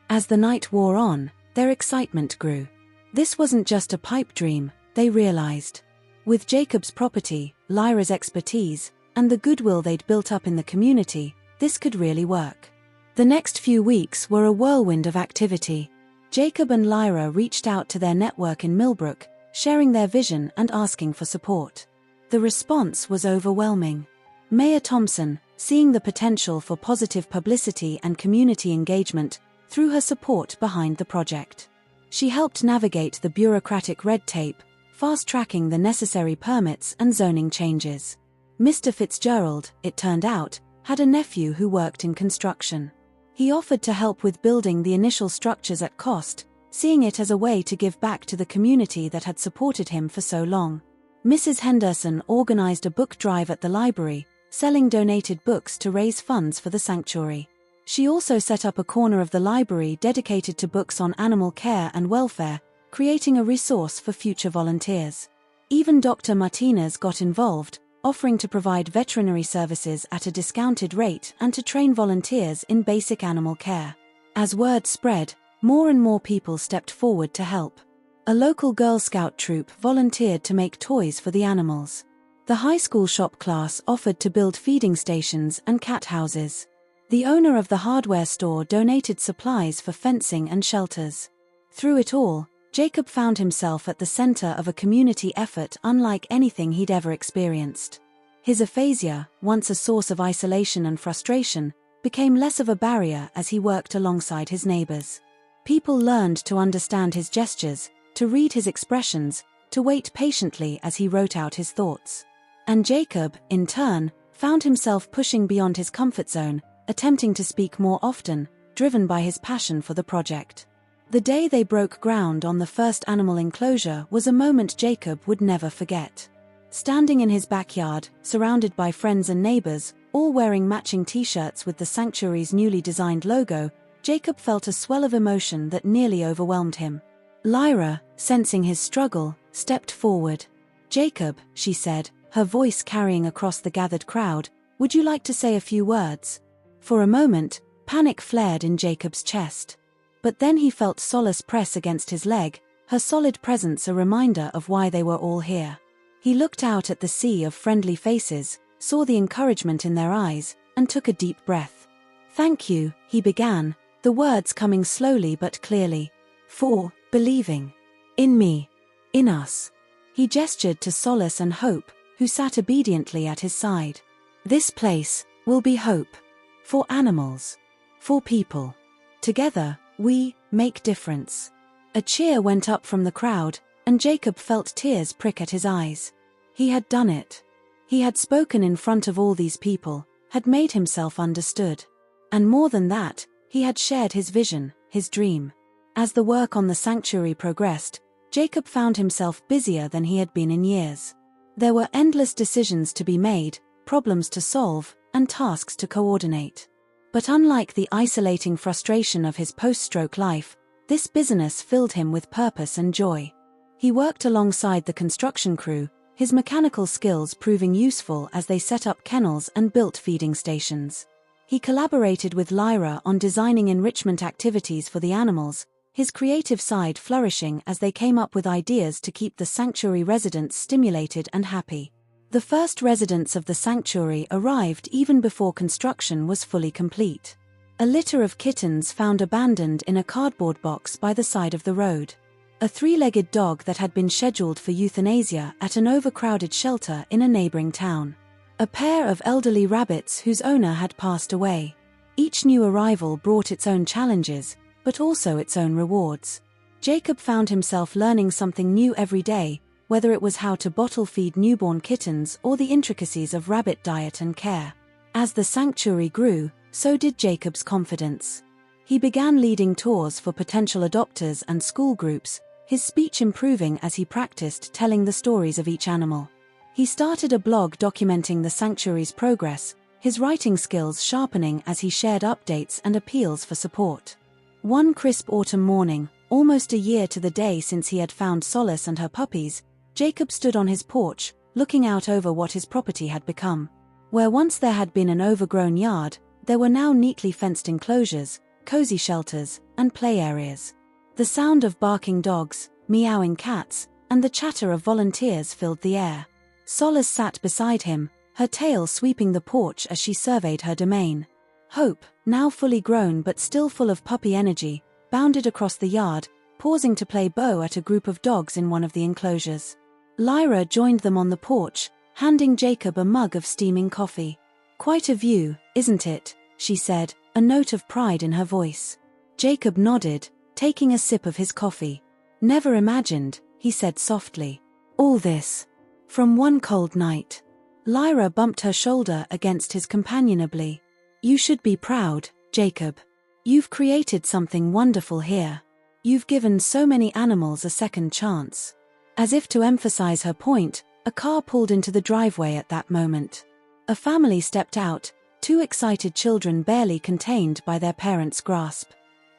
As the night wore on, their excitement grew. This wasn't just a pipe dream, they realized. With Jacob's property, Lyra's expertise, and the goodwill they'd built up in the community, this could really work. The next few weeks were a whirlwind of activity. Jacob and Lyra reached out to their network in Millbrook, sharing their vision and asking for support. The response was overwhelming. Mayor Thompson, seeing the potential for positive publicity and community engagement, threw her support behind the project. She helped navigate the bureaucratic red tape, fast-tracking the necessary permits and zoning changes. Mr. Fitzgerald, it turned out, had a nephew who worked in construction. He offered to help with building the initial structures at cost, seeing it as a way to give back to the community that had supported him for so long. Mrs. Henderson organized a book drive at the library, selling donated books to raise funds for the sanctuary. She also set up a corner of the library dedicated to books on animal care and welfare, creating a resource for future volunteers. Even Dr. Martinez got involved, offering to provide veterinary services at a discounted rate and to train volunteers in basic animal care. As word spread, more and more people stepped forward to help. A local Girl Scout troop volunteered to make toys for the animals. The high school shop class offered to build feeding stations and cat houses. The owner of the hardware store donated supplies for fencing and shelters. Through it all, Jacob found himself at the center of a community effort unlike anything he'd ever experienced. His aphasia, once a source of isolation and frustration, became less of a barrier as he worked alongside his neighbors. People learned to understand his gestures, to read his expressions, to wait patiently as he wrote out his thoughts. And Jacob, in turn, found himself pushing beyond his comfort zone, attempting to speak more often, driven by his passion for the project. The day they broke ground on the first animal enclosure was a moment Jacob would never forget. Standing in his backyard, surrounded by friends and neighbors, all wearing matching t-shirts with the sanctuary's newly designed logo, Jacob felt a swell of emotion that nearly overwhelmed him. Lyra, sensing his struggle, stepped forward. "Jacob," she said, her voice carrying across the gathered crowd, "would you like to say a few words?" For a moment, panic flared in Jacob's chest. But then he felt Solace press against his leg, her solid presence a reminder of why they were all here. He looked out at the sea of friendly faces, saw the encouragement in their eyes, and took a deep breath. "Thank you," he began, the words coming slowly but clearly. "For believing in me, in us." He gestured to Solace and Hope, who sat obediently at his side. "This place will be hope. For animals. For people. Together, we make difference." A cheer went up from the crowd, and Jacob felt tears prick at his eyes. He had done it. He had spoken in front of all these people, had made himself understood. And more than that, he had shared his vision, his dream. As the work on the sanctuary progressed, Jacob found himself busier than he had been in years. There were endless decisions to be made, problems to solve, and tasks to coordinate. But unlike the isolating frustration of his post-stroke life, this busyness filled him with purpose and joy. He worked alongside the construction crew, his mechanical skills proving useful as they set up kennels and built feeding stations. He collaborated with Lyra on designing enrichment activities for the animals, his creative side flourishing as they came up with ideas to keep the sanctuary residents stimulated and happy. The first residents of the sanctuary arrived even before construction was fully complete. A litter of kittens found abandoned in a cardboard box by the side of the road. A three-legged dog that had been scheduled for euthanasia at an overcrowded shelter in a neighboring town. A pair of elderly rabbits whose owner had passed away. Each new arrival brought its own challenges, but also its own rewards. Jacob found himself learning something new every day, whether it was how to bottle feed newborn kittens or the intricacies of rabbit diet and care. As the sanctuary grew, so did Jacob's confidence. He began leading tours for potential adopters and school groups, his speech improving as he practiced telling the stories of each animal. He started a blog documenting the sanctuary's progress, his writing skills sharpening as he shared updates and appeals for support. One crisp autumn morning, almost a year to the day since he had found Solace and her puppies, Jacob stood on his porch, looking out over what his property had become. Where once there had been an overgrown yard, there were now neatly fenced enclosures, cozy shelters, and play areas. The sound of barking dogs, meowing cats, and the chatter of volunteers filled the air. Solace sat beside him, her tail sweeping the porch as she surveyed her domain. Hope, now fully grown but still full of puppy energy, bounded across the yard, pausing to play bow at a group of dogs in one of the enclosures. Lyra joined them on the porch, handing Jacob a mug of steaming coffee. "Quite a view, isn't it?" she said, a note of pride in her voice. Jacob nodded, taking a sip of his coffee. "Never imagined," he said softly. "All this. From one cold night." Lyra bumped her shoulder against his companionably. "You should be proud, Jacob. You've created something wonderful here. You've given so many animals a second chance." As if to emphasize her point, a car pulled into the driveway at that moment. A family stepped out, two excited children barely contained by their parents' grasp.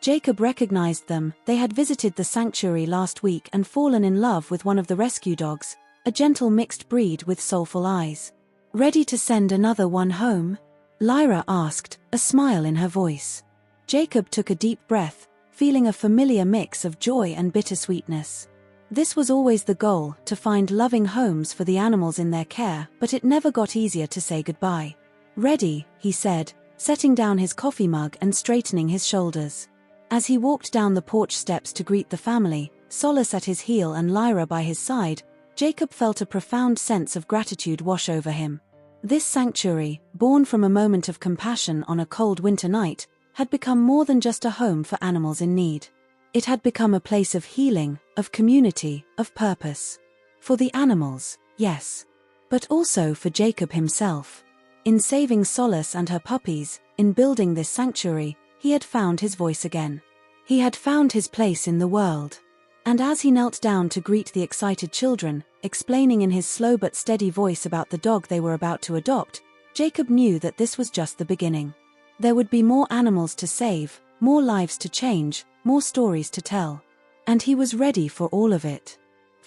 Jacob recognized them. They had visited the sanctuary last week and fallen in love with one of the rescue dogs, a gentle mixed breed with soulful eyes. "Ready to send another one home?" Lyra asked, a smile in her voice. Jacob took a deep breath, feeling a familiar mix of joy and bittersweetness. This was always the goal, to find loving homes for the animals in their care, but it never got easier to say goodbye. "Ready," he said, setting down his coffee mug and straightening his shoulders. As he walked down the porch steps to greet the family, Solace at his heel and Lyra by his side, Jacob felt a profound sense of gratitude wash over him. This sanctuary, born from a moment of compassion on a cold winter night, had become more than just a home for animals in need. It had become a place of healing, of community, of purpose. For the animals, yes. But also for Jacob himself. In saving Solace and her puppies, in building this sanctuary, he had found his voice again. He had found his place in the world. And as he knelt down to greet the excited children, explaining in his slow but steady voice about the dog they were about to adopt, Jacob knew that this was just the beginning. There would be more animals to save, more lives to change, more stories to tell. And he was ready for all of it.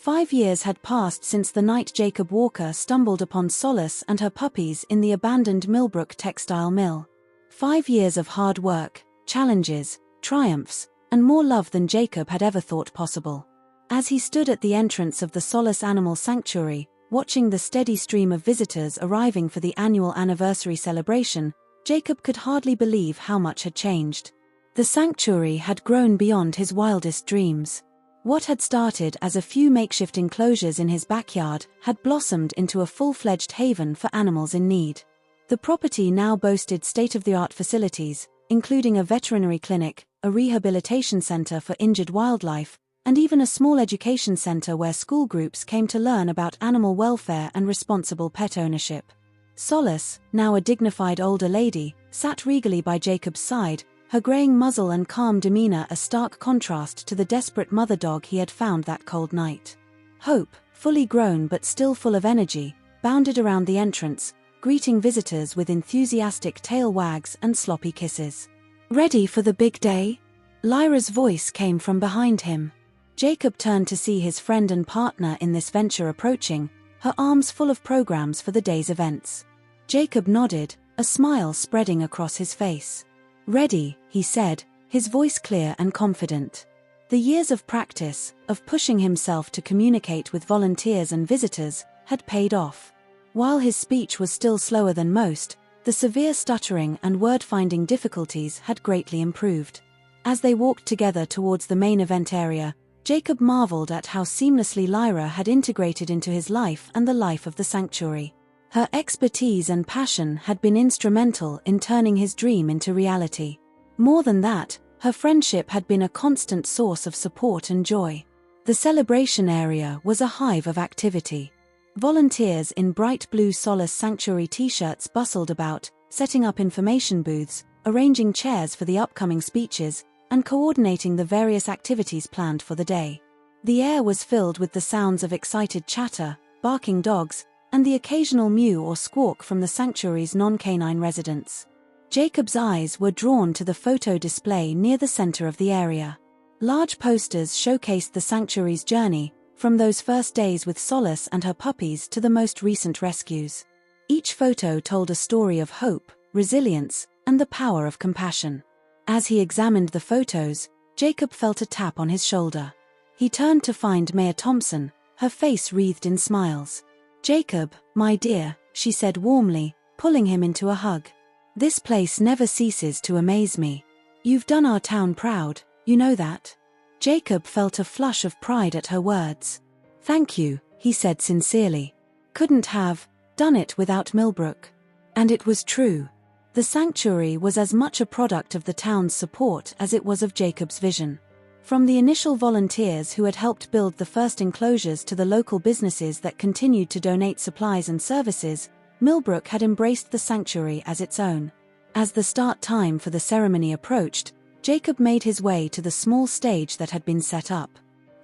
5 years had passed since the night Jacob Walker stumbled upon Solace and her puppies in the abandoned Millbrook textile mill. 5 years of hard work, challenges, triumphs, and more love than Jacob had ever thought possible. As he stood at the entrance of the Solace Animal Sanctuary, watching the steady stream of visitors arriving for the annual anniversary celebration, Jacob could hardly believe how much had changed. The sanctuary had grown beyond his wildest dreams. What had started as a few makeshift enclosures in his backyard had blossomed into a full-fledged haven for animals in need. The property now boasted state-of-the-art facilities, including a veterinary clinic, a rehabilitation center for injured wildlife, and even a small education center where school groups came to learn about animal welfare and responsible pet ownership. Solace, now a dignified older lady, sat regally by Jacob's side, her graying muzzle and calm demeanor a stark contrast to the desperate mother dog he had found that cold night. Hope, fully grown but still full of energy, bounded around the entrance, greeting visitors with enthusiastic tail wags and sloppy kisses. "Ready for the big day?" Lyra's voice came from behind him. Jacob turned to see his friend and partner in this venture approaching, her arms full of programs for the day's events. Jacob nodded, a smile spreading across his face. "Ready," he said, his voice clear and confident. The years of practice, of pushing himself to communicate with volunteers and visitors, had paid off. While his speech was still slower than most, the severe stuttering and word-finding difficulties had greatly improved. As they walked together towards the main event area, Jacob marveled at how seamlessly Lyra had integrated into his life and the life of the sanctuary. Her expertise and passion had been instrumental in turning his dream into reality. More than that, her friendship had been a constant source of support and joy. The celebration area was a hive of activity. Volunteers in bright blue Solace Sanctuary t-shirts bustled about, setting up information booths, arranging chairs for the upcoming speeches, and coordinating the various activities planned for the day. The air was filled with the sounds of excited chatter, barking dogs, and the occasional mew or squawk from the sanctuary's non-canine residents. Jacob's eyes were drawn to the photo display near the center of the area. Large posters showcased the sanctuary's journey, from those first days with Solace and her puppies to the most recent rescues. Each photo told a story of hope, resilience, and the power of compassion. As he examined the photos, Jacob felt a tap on his shoulder. He turned to find Mayor Thompson, her face wreathed in smiles. "Jacob, my dear," she said warmly, pulling him into a hug. "This place never ceases to amaze me. You've done our town proud, you know that." Jacob felt a flush of pride at her words. "Thank you," he said sincerely. "Couldn't have done it without Millbrook." And it was true. The sanctuary was as much a product of the town's support as it was of Jacob's vision. From the initial volunteers who had helped build the first enclosures to the local businesses that continued to donate supplies and services, Millbrook had embraced the sanctuary as its own. As the start time for the ceremony approached, Jacob made his way to the small stage that had been set up.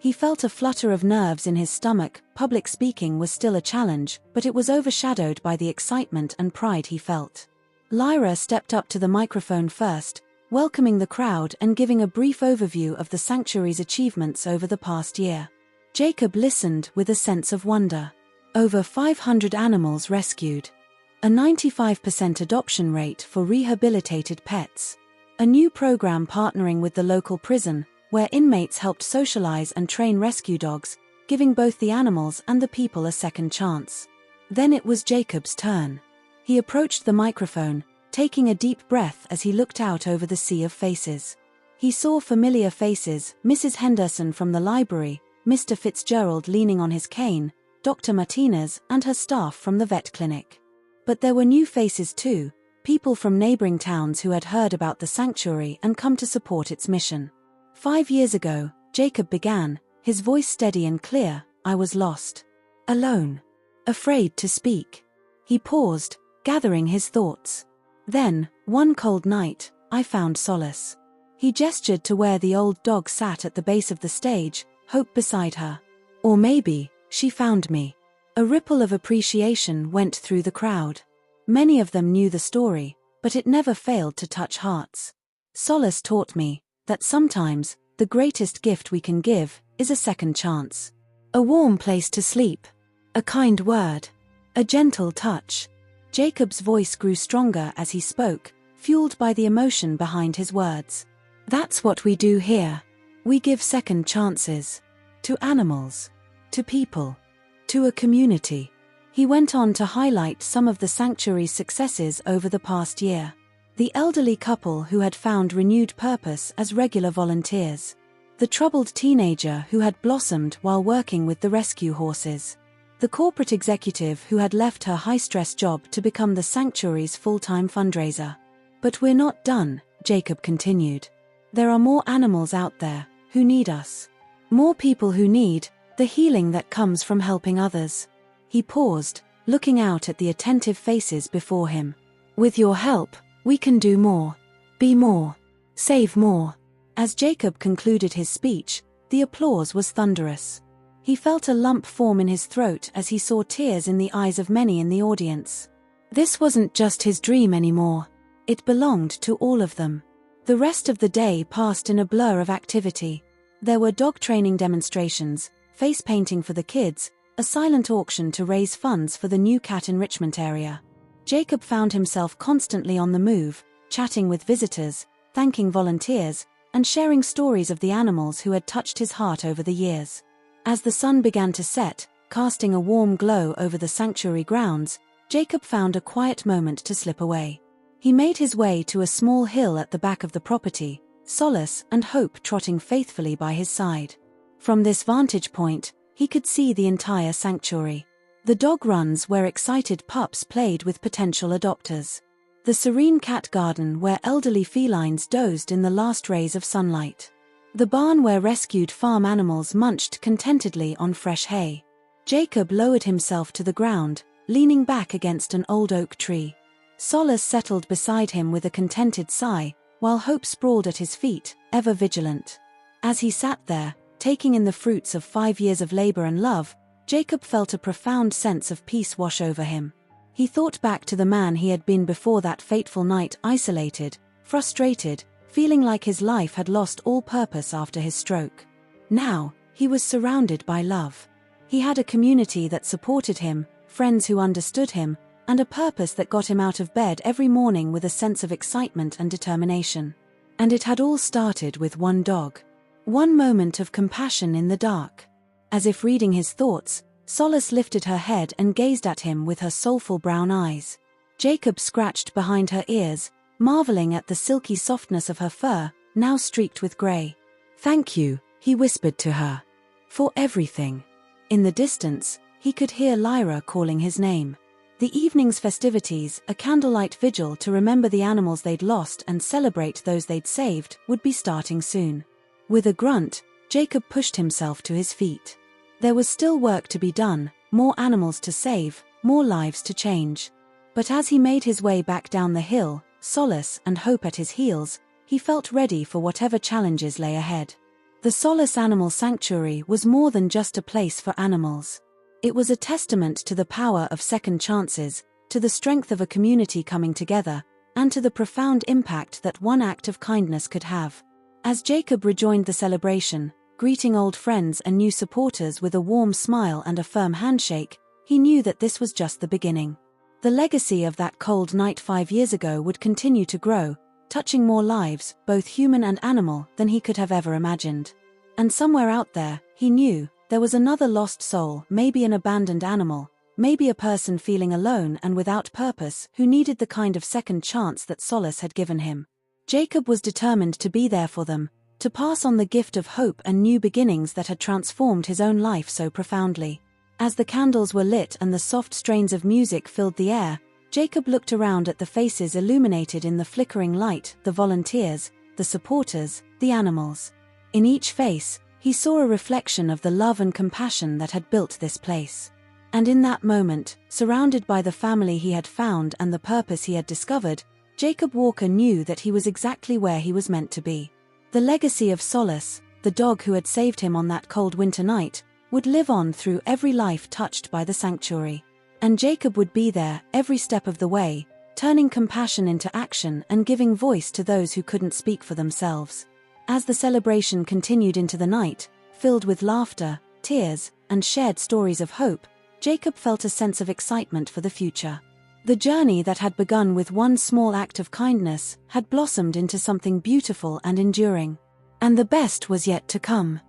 He felt a flutter of nerves in his stomach. Public speaking was still a challenge, but it was overshadowed by the excitement and pride he felt. Lyra stepped up to the microphone first, welcoming the crowd and giving a brief overview of the sanctuary's achievements over the past year. Jacob listened with a sense of wonder. Over 500 animals rescued. A 95% adoption rate for rehabilitated pets. A new program partnering with the local prison, where inmates helped socialize and train rescue dogs, giving both the animals and the people a second chance. Then it was Jacob's turn. He approached the microphone, taking a deep breath as he looked out over the sea of faces. He saw familiar faces, Mrs. Henderson from the library, Mr. Fitzgerald leaning on his cane, Dr. Martinez and her staff from the vet clinic. But there were new faces too, people from neighboring towns who had heard about the sanctuary and come to support its mission. 5 years ago, Jacob began, his voice steady and clear. "I was lost. Alone. Afraid to speak." He paused, gathering his thoughts. "Then, one cold night, I found solace." He gestured to where the old dog sat at the base of the stage, Hope beside her. "Or maybe, she found me." A ripple of appreciation went through the crowd. Many of them knew the story, but it never failed to touch hearts. Solace taught me that sometimes, the greatest gift we can give is a second chance. A warm place to sleep. A kind word. A gentle touch. Jacob's voice grew stronger as he spoke, fueled by the emotion behind his words. That's what we do here. We give second chances. To animals. To people. To a community. He went on to highlight some of the sanctuary's successes over the past year. The elderly couple who had found renewed purpose as regular volunteers. The troubled teenager who had blossomed while working with the rescue horses. The corporate executive who had left her high-stress job to become the sanctuary's full-time fundraiser. But we're not done, Jacob continued. There are more animals out there who need us. More people who need the healing that comes from helping others. He paused, looking out at the attentive faces before him. With your help, we can do more. Be more. Save more. As Jacob concluded his speech, the applause was thunderous. He felt a lump form in his throat as he saw tears in the eyes of many in the audience. This wasn't just his dream anymore. It belonged to all of them. The rest of the day passed in a blur of activity. There were dog training demonstrations, face painting for the kids, a silent auction to raise funds for the new cat enrichment area. Jacob found himself constantly on the move, chatting with visitors, thanking volunteers, and sharing stories of the animals who had touched his heart over the years. As the sun began to set, casting a warm glow over the sanctuary grounds, Jacob found a quiet moment to slip away. He made his way to a small hill at the back of the property, Solace and Hope trotting faithfully by his side. From this vantage point, he could see the entire sanctuary. The dog runs where excited pups played with potential adopters. The serene cat garden where elderly felines dozed in the last rays of sunlight. The barn where rescued farm animals munched contentedly on fresh hay. Jacob lowered himself to the ground, leaning back against an old oak tree. Solace settled beside him with a contented sigh, while Hope sprawled at his feet, ever vigilant. As he sat there, taking in the fruits of 5 years of labor and love, Jacob felt a profound sense of peace wash over him. He thought back to the man he had been before that fateful night, isolated, frustrated, feeling like his life had lost all purpose after his stroke. Now, he was surrounded by love. He had a community that supported him, friends who understood him, and a purpose that got him out of bed every morning with a sense of excitement and determination. And it had all started with one dog. One moment of compassion in the dark. As if reading his thoughts, Solace lifted her head and gazed at him with her soulful brown eyes. Jacob scratched behind her ears, marveling at the silky softness of her fur, now streaked with gray. "Thank you," he whispered to her. "For everything." In the distance, he could hear Lyra calling his name. The evening's festivities, a candlelight vigil to remember the animals they'd lost and celebrate those they'd saved, would be starting soon. With a grunt, Jacob pushed himself to his feet. There was still work to be done, more animals to save, more lives to change. But as he made his way back down the hill, Solace and Hope at his heels, he felt ready for whatever challenges lay ahead. The Solace Animal Sanctuary was more than just a place for animals. It was a testament to the power of second chances, to the strength of a community coming together, and to the profound impact that one act of kindness could have. As Jacob rejoined the celebration, greeting old friends and new supporters with a warm smile and a firm handshake, he knew that this was just the beginning. The legacy of that cold night 5 years ago would continue to grow, touching more lives, both human and animal, than he could have ever imagined. And somewhere out there, he knew, there was another lost soul, maybe an abandoned animal, maybe a person feeling alone and without purpose, who needed the kind of second chance that Solace had given him. Jacob was determined to be there for them, to pass on the gift of hope and new beginnings that had transformed his own life so profoundly. As the candles were lit and the soft strains of music filled the air, Jacob looked around at the faces illuminated in the flickering light, the volunteers, the supporters, the animals. In each face, he saw a reflection of the love and compassion that had built this place. And in that moment, surrounded by the family he had found and the purpose he had discovered, Jacob Walker knew that he was exactly where he was meant to be. The legacy of Solace, the dog who had saved him on that cold winter night, would live on through every life touched by the sanctuary. And Jacob would be there, every step of the way, turning compassion into action and giving voice to those who couldn't speak for themselves. As the celebration continued into the night, filled with laughter, tears, and shared stories of hope, Jacob felt a sense of excitement for the future. The journey that had begun with one small act of kindness had blossomed into something beautiful and enduring. And the best was yet to come.